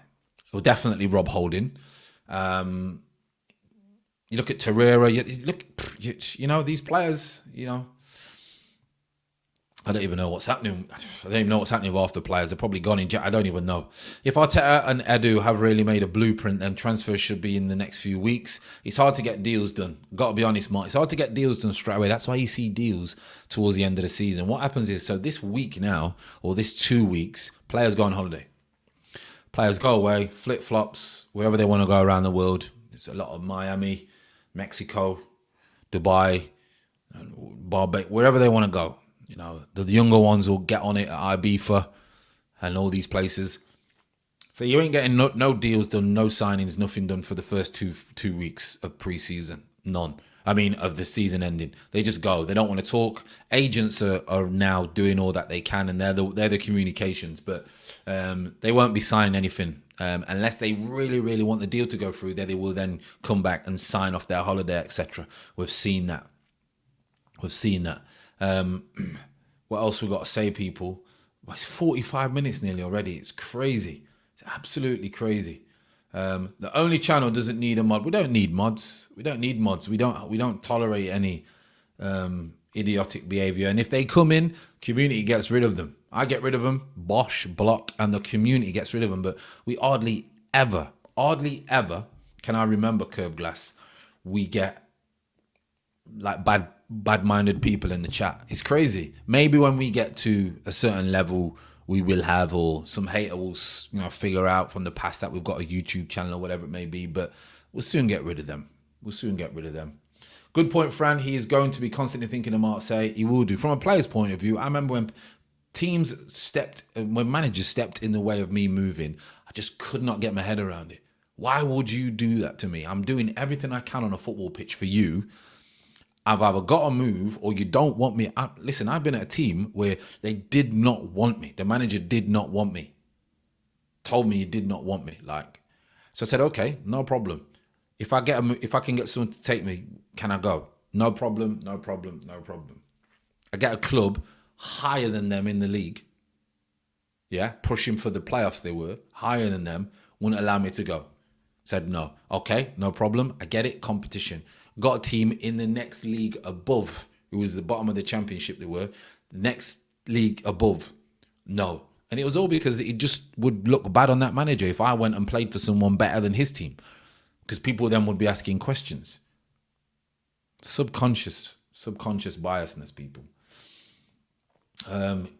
Or definitely Rob Holding. You look at Torreira. You know, these players, you know... I don't even know what's happening. I don't even know what's happening with half the players. They're probably gone in. I don't even know. If Arteta and Edu have really made a blueprint, then transfers should be in the next few weeks. It's hard to get deals done. Got to be honest, Mark. It's hard to get deals done straight away. That's why you see deals towards the end of the season. What happens is, so this week now, or this 2 weeks, players go on holiday. Players go away, flip-flops, wherever they want to go around the world. There's a lot of Miami, Mexico, Dubai, Barbados, wherever they want to go. You know, the younger ones will get on it at Ibiza and all these places. So you ain't getting no deals done, no signings, nothing done for the first two weeks of pre-season. None. I mean, of the season ending. They just go. They don't want to talk. Agents are now doing all that they can, and they're the communications. But they won't be signing anything unless they really want the deal to go through. Then they will then come back and sign off their holiday, etc. We've seen that. What else we got to say, people? Well, it's 45 minutes nearly already. It's crazy. It's absolutely crazy. The only channel doesn't need a mod. We don't need mods. We don't tolerate any idiotic behavior. And if they come in, community gets rid of them. I get rid of them, Bosch, block, and the community gets rid of them. But we hardly ever can I remember, Curb Glass, we get like bad-minded people in the chat. It's crazy. Maybe when we get to a certain level, we will have, or some hater will, you know, figure out from the past that we've got a YouTube channel or whatever it may be. But we'll soon get rid of them. Good point, Fran. He is going to be constantly thinking of Marseille. He will do. From a player's point of view, I remember when managers stepped in the way of me moving, I just could not get my head around it. Why would you do that to me? I'm doing everything I can on a football pitch for you. I've either got to move or you don't want me. Listen, I've been at a team where they did not want me. The manager did not want me. Told me he did not want me. So I said, okay, no problem. If I can get someone to take me, can I go? No problem. I get a club higher than them in the league. Yeah, pushing for the playoffs. They were higher than them. Wouldn't allow me to go. Said no. Okay, no problem. I get it. Competition. Got a team in the next league above, who was the bottom of the championship they were. The next league above, no. And it was all because it just would look bad on that manager if I went and played for someone better than his team. Because people then would be asking questions. Subconscious biasness, people.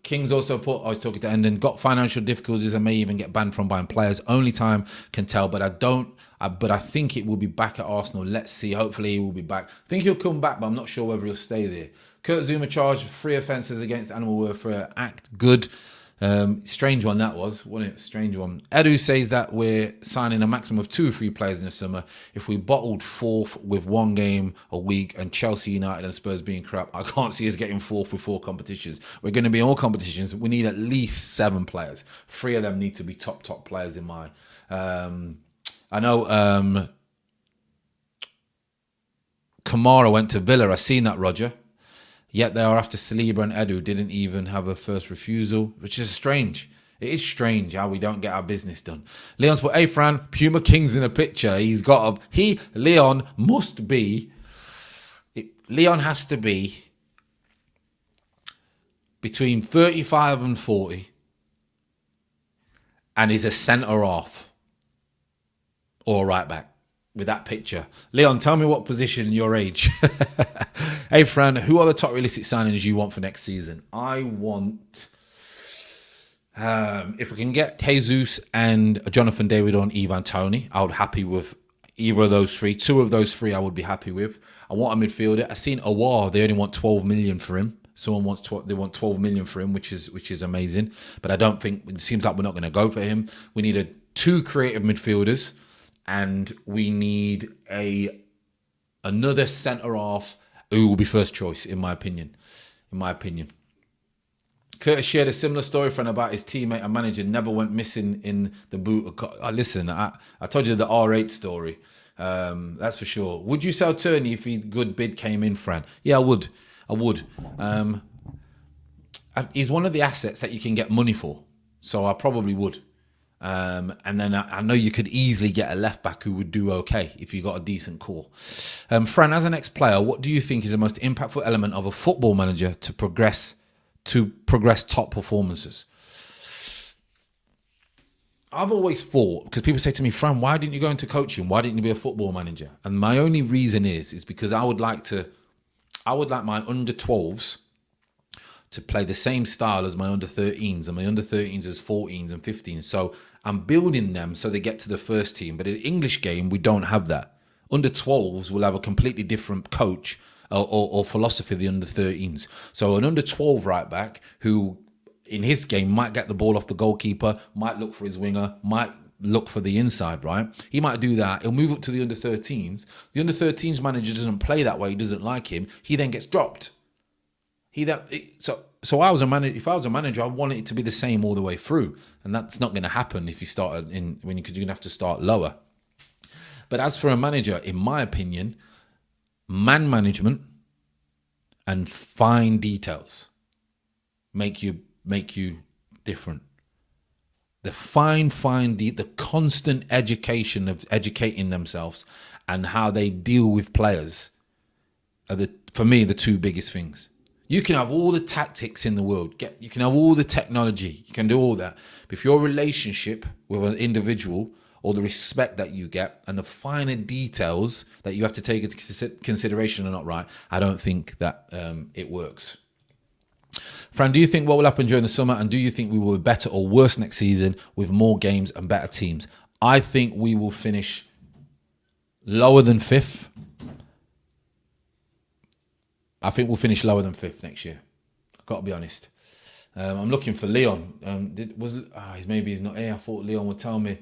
King's also put, I was talking to Endon, got financial difficulties and may even get banned from buying players. Only time can tell, but I think it will be back at Arsenal. Let's see. Hopefully he will be back. I think he'll come back, but I'm not sure whether he'll stay there. Kurt Zuma charged 3 offences against animal welfare act. Good. Strange one that was, wasn't it? Strange one. Edu says that we're signing a maximum of 2 free players in the summer. If we bottled 4th with 1 game a week and Chelsea, United and Spurs being crap, I can't see us getting 4th with 4 competitions. We're going to be in all competitions. We need at least 7 players. 3 of them need to be top players in my... I know Kamara went to Villa. I seen that, Roger. Yet they are after Saliba and Edu didn't even have a first refusal, which is strange. It is strange how we don't get our business done. Leon's put, hey Fran, Puma King's in a picture. Leon has to be between 35 and 40 and is a centre half or right back. With that picture. Leon, tell me what position, your age. Hey, Fran, who are the top realistic signings you want for next season? I want, if we can get Jesus and Jonathan David on Ivan Toney, I would be happy with either of those 3. 2 of those 3 I would be happy with. I want a midfielder. I've seen Awar, they only want 12 million for him. They want 12 million for him, which is amazing. But I don't think, it seems like we're not going to go for him. We need 2 creative midfielders. And we need another centre half who will be first choice, in my opinion. Curtis shared a similar story friend about his teammate and manager never went missing in the boot. Listen, I told you the R8 story. That's for sure. Would you sell Turney if a good bid came in, Fran? Yeah, I would. He's one of the assets that you can get money for, so I probably would. And then I know you could easily get a left back who would do okay if you got a decent core. Fran, as an ex-player, what do you think is the most impactful element of a football manager to progress top performances? I've always thought, because people say to me, Fran, why didn't you go into coaching? Why didn't you be a football manager? And my only reason is because I would like my under 12s to play the same style as my under 13s, and my under 13s as 14s and 15s. So I'm building them so they get to the first team. But in the English game, we don't have that. Under 12s will have a completely different coach or philosophy of the under 13s. So an under 12 right back who in his game might get the ball off the goalkeeper, might look for his winger, might look for the inside, right? He might do that. He'll move up to the under 13s. The under 13s manager doesn't play that way. He doesn't like him. He then gets dropped. So I was a manager. If I was a manager, I wanted it to be the same all the way through, and that's not going to happen if you start you're going to have to start lower. But as for a manager, in my opinion, man management and fine details make you different. The the constant education of educating themselves and how they deal with players are for me the 2 biggest things. You can have all the tactics in the world. You can have all the technology. You can do all that. But if your relationship with an individual or the respect that you get and the finer details that you have to take into consideration are not right, I don't think that it works. Fran, do you think what will happen during the summer, and do you think we will be better or worse next season with more games and better teams? I think we will finish lower than 5th. I think we'll finish lower than 5th next year. I've got to be honest. I'm looking for Leon. Maybe he's not here. I thought Leon would tell me.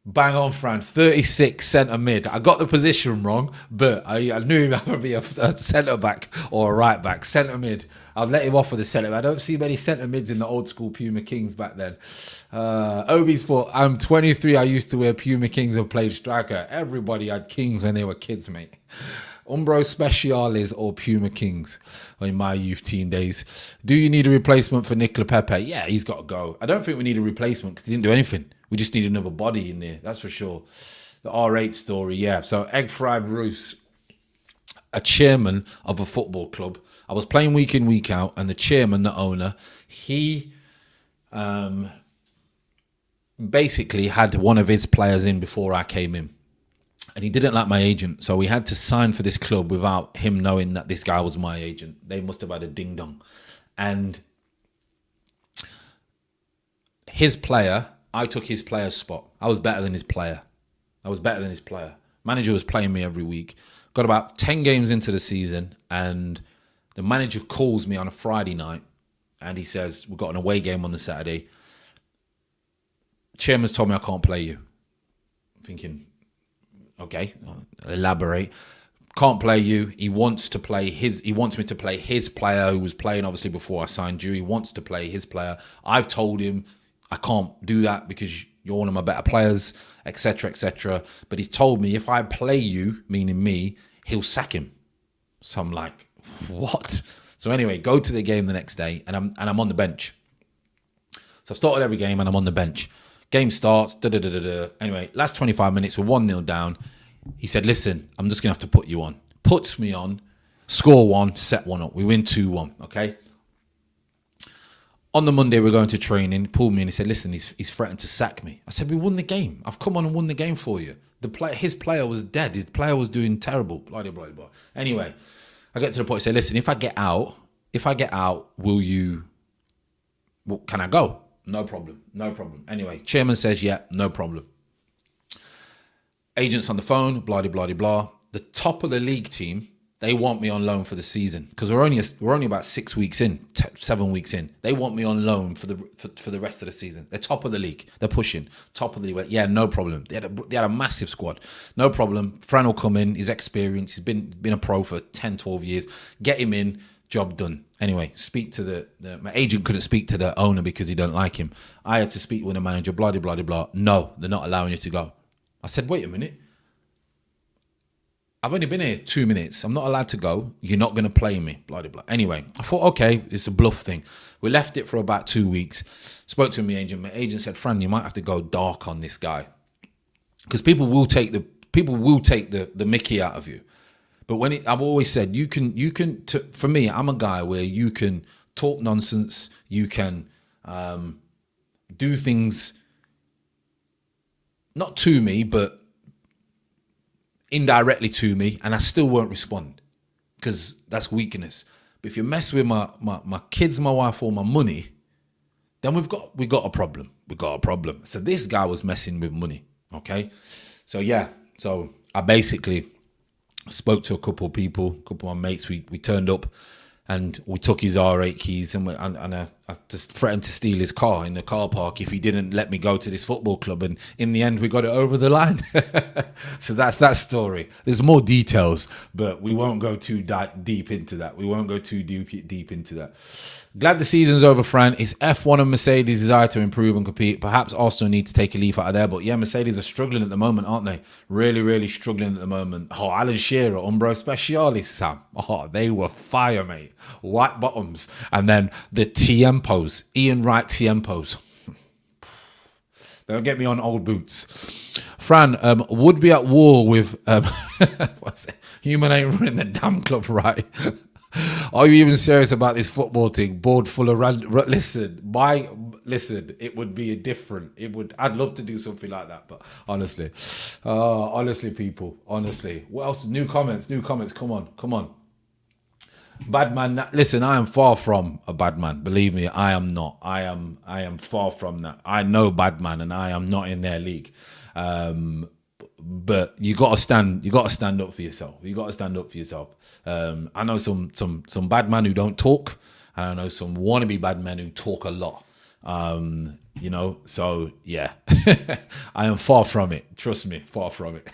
Bang on, Fran. 36 centre mid. I got the position wrong, but I knew that would be a centre back or a right back. Centre mid. I've let him off with the centre. I don't see many centre mids in the old school Puma Kings back then. Obi's thought, I'm 23. I used to wear Puma Kings and played striker. Everybody had Kings when they were kids, mate. Umbro Speciales or Puma Kings in my youth team days. Do you need a replacement for Nicola Pepe? Yeah, he's got to go. I don't think we need a replacement because he didn't do anything. We just need another body in there, that's for sure. The R8 story, yeah. So Egg Fried Roos, a chairman of a football club. I was playing week in, week out, and the chairman, the owner, he basically had one of his players in before I came in. And he didn't like my agent, so we had to sign for this club without him knowing that this guy was my agent. They must have had a ding-dong. And his player, I took his player's spot. I was better than his player. Manager was playing me every week. Got about 10 games into the season, and The manager calls me on a Friday night and he says, we've got an away game on the Saturday. Chairman's told me I can't play you. I'm thinking, okay, elaborate. Can't play you. He wants to play he wants me to play his player who was playing obviously before I signed you. He wants to play his player. I've told him I can't do that because you're one of my better players, etc., etc. But he's told me if I play you, meaning me, he'll sack him. So I'm like, what? So anyway, go to the game the next day and I'm on the bench. So I've started every game and I'm on the bench. Game starts, Anyway, last 25 minutes, we're 1-0 down. He said, listen, I'm just going to have to put you on. Puts me on, score one, set one up. We win 2-1, okay? On the Monday, we're going to training. He pulled me and he said, listen, he's threatened to sack me. I said, we won the game. I've come on and won the game for you. His player was dead. His player was doing terrible. Blah, blah, blah, blah. Anyway, I get to the point, I say, listen, if I get out, can I go? No problem. Anyway, chairman says, yeah, no problem. Agents on the phone, blah, blah, blah, blah. The top of the league team, they want me on loan for the season because we're only about 6 weeks in, 7 weeks in. They want me on loan for the rest of the season. They're top of the league. They're pushing top of the league. Yeah, no problem. They had a massive squad. No problem. Fran will come in. He's experienced. He's been a pro for 10, 12 years. Get him in. Job done. Anyway, speak to my agent couldn't speak to the owner because he don't like him. I had to speak with the manager, blah, blah, blah, blah. No, they're not allowing you to go. I said, wait a minute. I've only been here 2 minutes. I'm not allowed to go. You're not going to play me, blah, blah, blah. Anyway, I thought, okay, it's a bluff thing. We left it for about 2 weeks. Spoke to my agent. My agent said, Fran, you might have to go dark on this guy because people will take the Mickey out of you. But I've always said for me, I'm a guy where you can talk nonsense, you can do things not to me, but indirectly to me, and I still won't respond because that's weakness. But if you mess with my kids, my wife, or my money, then we've got a problem. We've got a problem. So this guy was messing with money. Okay, so yeah, so I basically spoke to a couple of people, a couple of my mates. We turned up and we took his R8 keys and I just threatened to steal his car in the car park if he didn't let me go to this football club. And in the end, we got it over the line. So that's that story. There's more details, but we won't go too deep into that. Glad the season's over, Fran. It's F1 and Mercedes' desire to improve and compete. Perhaps Arsenal need to take a leaf out of there. But yeah, Mercedes are struggling at the moment, aren't they? Really, really struggling at the moment. Oh, Alan Shearer, Umbro Specialis, Sam. Oh, they were fire, mate. White bottoms. And then the Tiempos, Ian Wright Tiempos. Don't get me on old boots. Fran, would be at war with... what's it? Human ain't running the damn club right. Are you even serious about this football thing? Board full of listen, it would be I'd love to do something like that, but honestly, people, honestly. What else? New comments, come on. Bad man, listen, I am far from a bad man. Believe me, I am not. I am far from that. I know bad man and I am not in their league. But you got to stand up for yourself. I know some bad men who don't talk, and I know some wannabe bad men who talk a lot. So yeah, I am far from it. Trust me, far from it.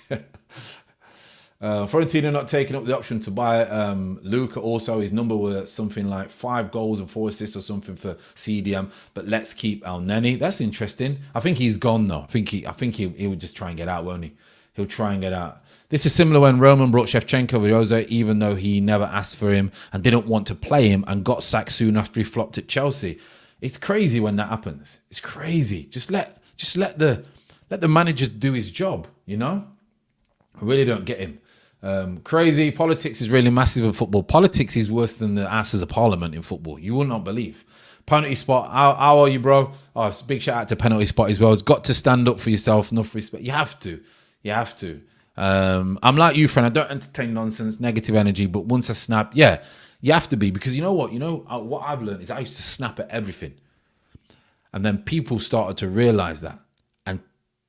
Fiorentina not taking up the option to buy Luca. Also, his number was something like 5 goals and 4 assists or something for CDM. But let's keep El Neni. That's interesting. I think he's gone though. I think he would just try and get out, won't he? He'll try and get out. This is similar when Roman brought Shevchenko with Jose, even though he never asked for him and didn't want to play him and got sacked soon after he flopped at Chelsea. It's crazy when that happens. It's crazy. Just let the manager do his job. I really don't get him. Crazy. Politics is really massive in football. Politics is worse than the asses of parliament in football. You will not believe. Penalty spot. How are you, bro? Oh, it's a big shout out to penalty spot as well. It's got to stand up for yourself. Enough respect. You have to. I'm like you, friend. I don't entertain nonsense, negative energy. But once I snap, yeah, you have to be, because you know what? What I've learned is I used to snap at everything, and then people started to realize that. And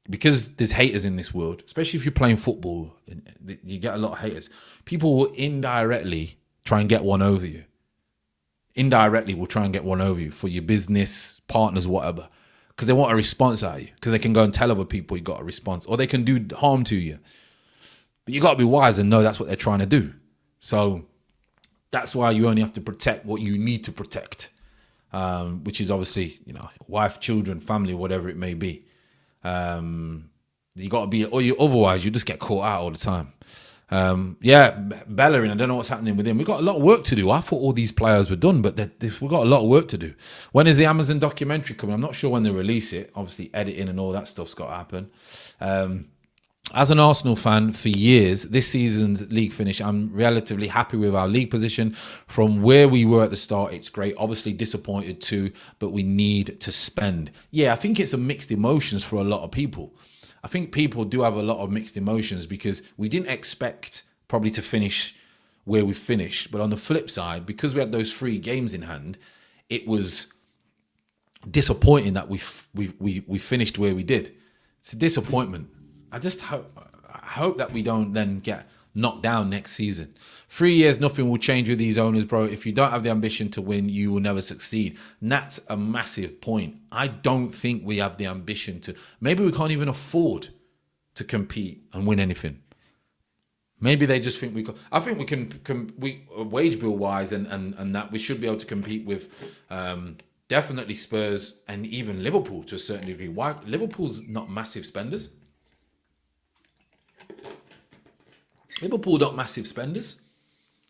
because there's haters in this world, especially if you're playing football, you get a lot of haters. People will indirectly try and get one over you. indirectly will try and get one over you for your business, partners, whatever. Because they want a response out of you. Because they can go and tell other people you got a response. Or they can do harm to you. But you got to be wise and know that's what they're trying to do. So that's why you only have to protect what you need to protect. Which is obviously, wife, children, family, whatever it may be. You got to be, otherwise you just get caught out all the time. Bellerin, I don't know what's happening with him. We've got a lot of work to do. I thought all these players were done, but we've got a lot of work to do. When is the Amazon documentary coming? I'm not sure when they release it. Obviously, editing and all that stuff's got to happen. As an Arsenal fan for years, this season's league finish, I'm relatively happy with our league position. From where we were at the start, it's great. Obviously disappointed too, but we need to spend. Yeah, I think it's a mixed emotions for a lot of people. I think people do have a lot of mixed emotions because we didn't expect probably to finish where we finished. But on the flip side, because we had those 3 games in hand, it was disappointing that we finished where we did. It's a disappointment. I hope that we don't then get knocked down next season. 3 years, nothing will change with these owners, bro. If you don't have the ambition to win, you will never succeed. And that's a massive point. I don't think we have the ambition to. Maybe we can't even afford to compete and win anything. Maybe they just think we can. I think we can. We wage bill wise and that we should be able to compete with definitely Spurs and even Liverpool to a certain degree. Why Liverpool's not massive spenders? Liverpool not massive spenders.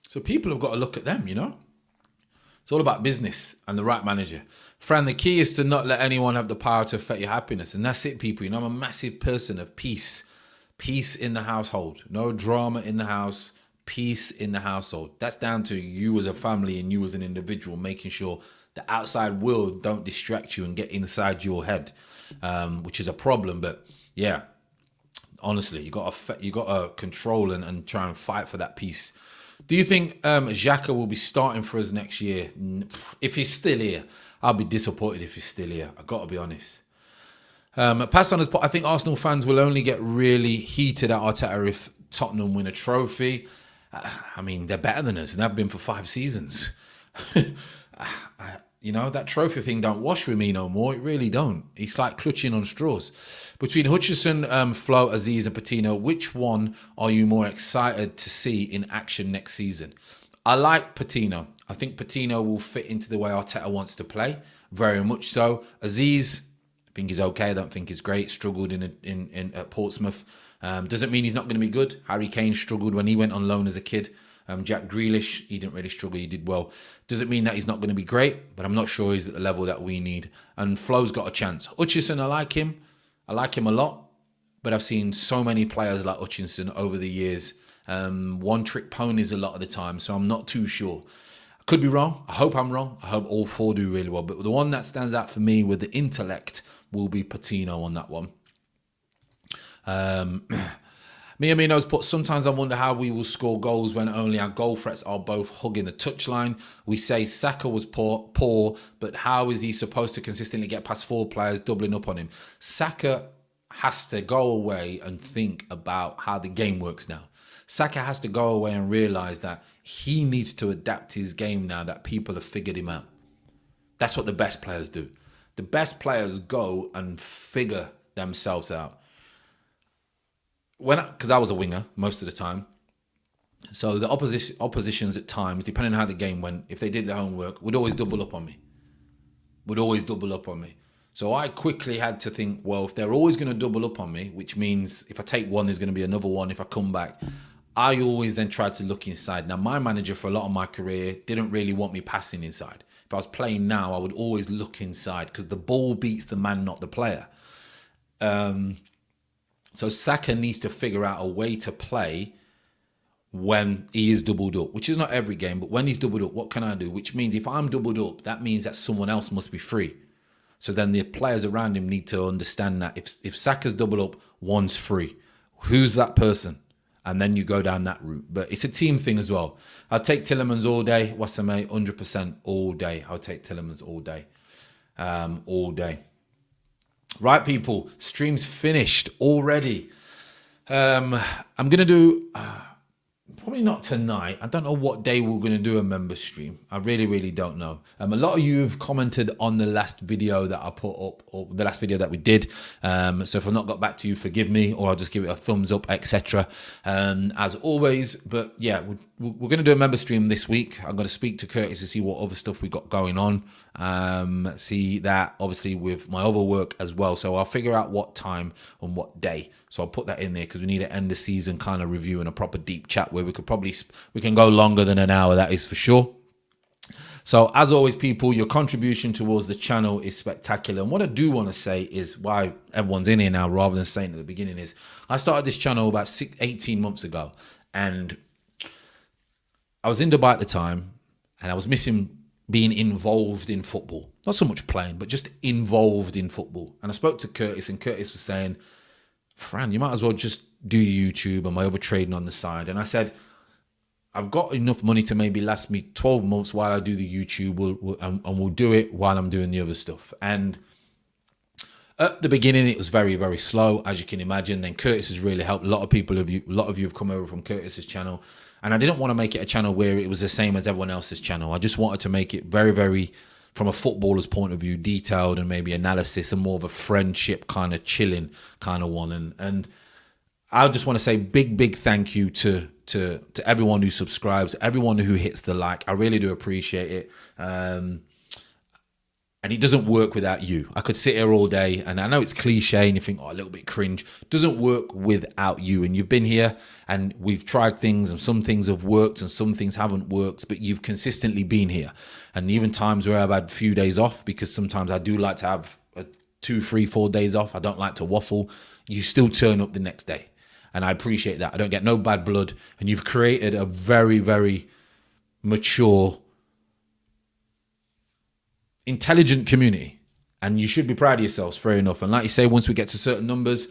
So people have got to look at them, It's all about business and the right manager. Fran, the key is to not let anyone have the power to affect your happiness. And that's it, people. I'm a massive person of peace. Peace in the household. No drama in the house. Peace in the household. That's down to you as a family and you as an individual, making sure the outside world don't distract you and get inside your head, which is a problem. But yeah. Honestly, you got to control and try and fight for that peace. Do you think Xhaka will be starting for us next year? If he's still here, I'll be disappointed if he's still here. I've got to be honest. Pass on as I think Arsenal fans will only get really heated at Arteta if Tottenham win a trophy. I mean, they're better than us and they've been for 5 seasons. That trophy thing don't wash with me no more. It really don't. It's like clutching on straws. Between Hutchinson, Flo, Aziz and Patino, which one are you more excited to see in action next season? I like Patino. I think Patino will fit into the way Arteta wants to play. Very much so. Aziz, I think he's okay. I don't think he's great. Struggled in at Portsmouth. Doesn't mean he's not going to be good. Harry Kane struggled when he went on loan as a kid. Jack Grealish, he didn't really struggle. He did well. Doesn't mean that he's not going to be great, but I'm not sure he's at the level that we need. And Flo's got a chance. Hutchinson, I like him. I like him a lot, but I've seen so many players like Hutchinson over the years. One-trick ponies a lot of the time, so I'm not too sure. I could be wrong. I hope I'm wrong. I hope all 4 do really well. But the one that stands out for me with the intellect will be Patino on that one. Miaminos put, sometimes I wonder how we will score goals when only our goal threats are both hugging the touchline. We say Saka was poor, but how is he supposed to consistently get past 4 players doubling up on him? Saka has to go away and think about how the game works now. Saka has to go away and realise that he needs to adapt his game now that people have figured him out. That's what the best players do. The best players go and figure themselves out. Because I was a winger most of the time, so the oppositions at times, depending on how the game went, if they did their homework, would always double up on me. So I quickly had to think, well, if they're always going to double up on me, which means if I take one, there's going to be another one. If I come back, I always then tried to look inside. Now, my manager for a lot of my career didn't really want me passing inside. If I was playing now, I would always look inside because the ball beats the man, not the player. So Saka needs to figure out a way to play when he is doubled up, which is not every game, but when he's doubled up, what can I do? Which means if I'm doubled up, that means that someone else must be free. So then the players around him need to understand that if Saka's doubled up, one's free. Who's that person? And then you go down that route. But it's a team thing as well. I'll take Tielemans all day. What's the mate? 100% all day. I'll take Tielemans all day. All day. Right, people, stream's finished already. I'm going to do Probably not tonight. I don't know what day we're going to do a member stream. I really don't know. A lot of you have commented on the last video that I put up, or the last video that we did. So if I've not got back to you, forgive me, or I'll just give it a thumbs up, etc. As always. But yeah, we're going to do a member stream this week. I'm going to speak to Curtis to see what other stuff we got going on. See that obviously with my other work as well. So I'll figure out what time and what day. So I'll put that in there because we need to end the season kind of review and a proper deep chat where we can go longer than an hour. That is for sure. So as always, people, your contribution towards the channel is spectacular. And what I do want to say is why everyone's in here now rather than saying at the beginning is I started this channel about 18 months ago, and I was in Dubai at the time and I was missing being involved in football. Not so much playing, but just involved in football. And I spoke to Curtis, and Curtis was saying, Fran, you might as well just do YouTube and my other trading on the side. And I said, I've got enough money to maybe last me 12 months while I do the YouTube, and we'll do it while I'm doing the other stuff. And at the beginning, it was very slow, as you can imagine. Then Curtis has really helped. A lot of you have come over from Curtis's channel. And I didn't want to make it a channel where it was the same as everyone else's channel. I just wanted to make it very, from a footballer's point of view, detailed and maybe analysis and more of a friendship kind of chilling kind of one. And I just want to say big thank you to everyone who subscribes, everyone who hits the like. I really do appreciate it. And it doesn't work without you. I could sit here all day, and I know it's cliche and you think, oh, a little bit cringe. It doesn't work without you. And you've been here and we've tried things, and some things have worked and some things haven't worked, but you've consistently been here. And even times where I've had a few days off, because sometimes I do like to have 2, 3, 4 days off. I don't like to waffle. You still turn up the next day. And I appreciate that. I don't get no bad blood. And you've created a very mature, intelligent community, and you should be proud of yourselves, fair enough. And like you say, once we get to certain numbers,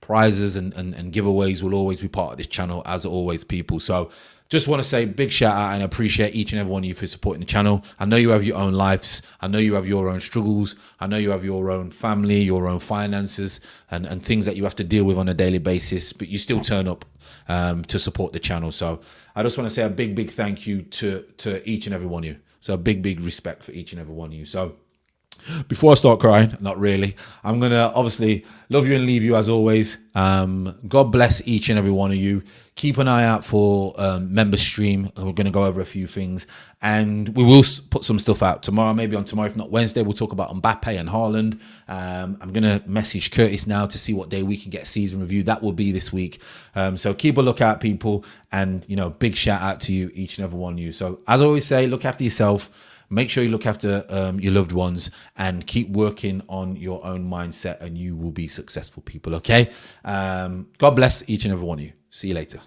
prizes and giveaways will always be part of this channel, as always, people. So just want to say big shout out and appreciate each and every one of you for supporting the channel. I know you have your own lives. I know you have your own struggles. I know you have your own family, your own finances, and things that you have to deal with on a daily basis, but you still turn up to support the channel. So I just want to say a big thank you to each and every one of you. So big respect for each and every one of you. So before I start crying, not really, I'm going to obviously love you and leave you as always. God bless each and every one of you. Keep an eye out for member stream. We're going to go over a few things, and we will put some stuff out tomorrow, maybe on tomorrow, if not Wednesday. We'll talk about Mbappe and Haaland. I'm going to message Curtis now to see what day we can get a season review. That will be this week. So keep a lookout, people, and big shout out to you, each and every one of you. So as I always say, look after yourself. Make sure you look after your loved ones, and keep working on your own mindset, and you will be successful, people, okay? God bless each and every one of you. See you later.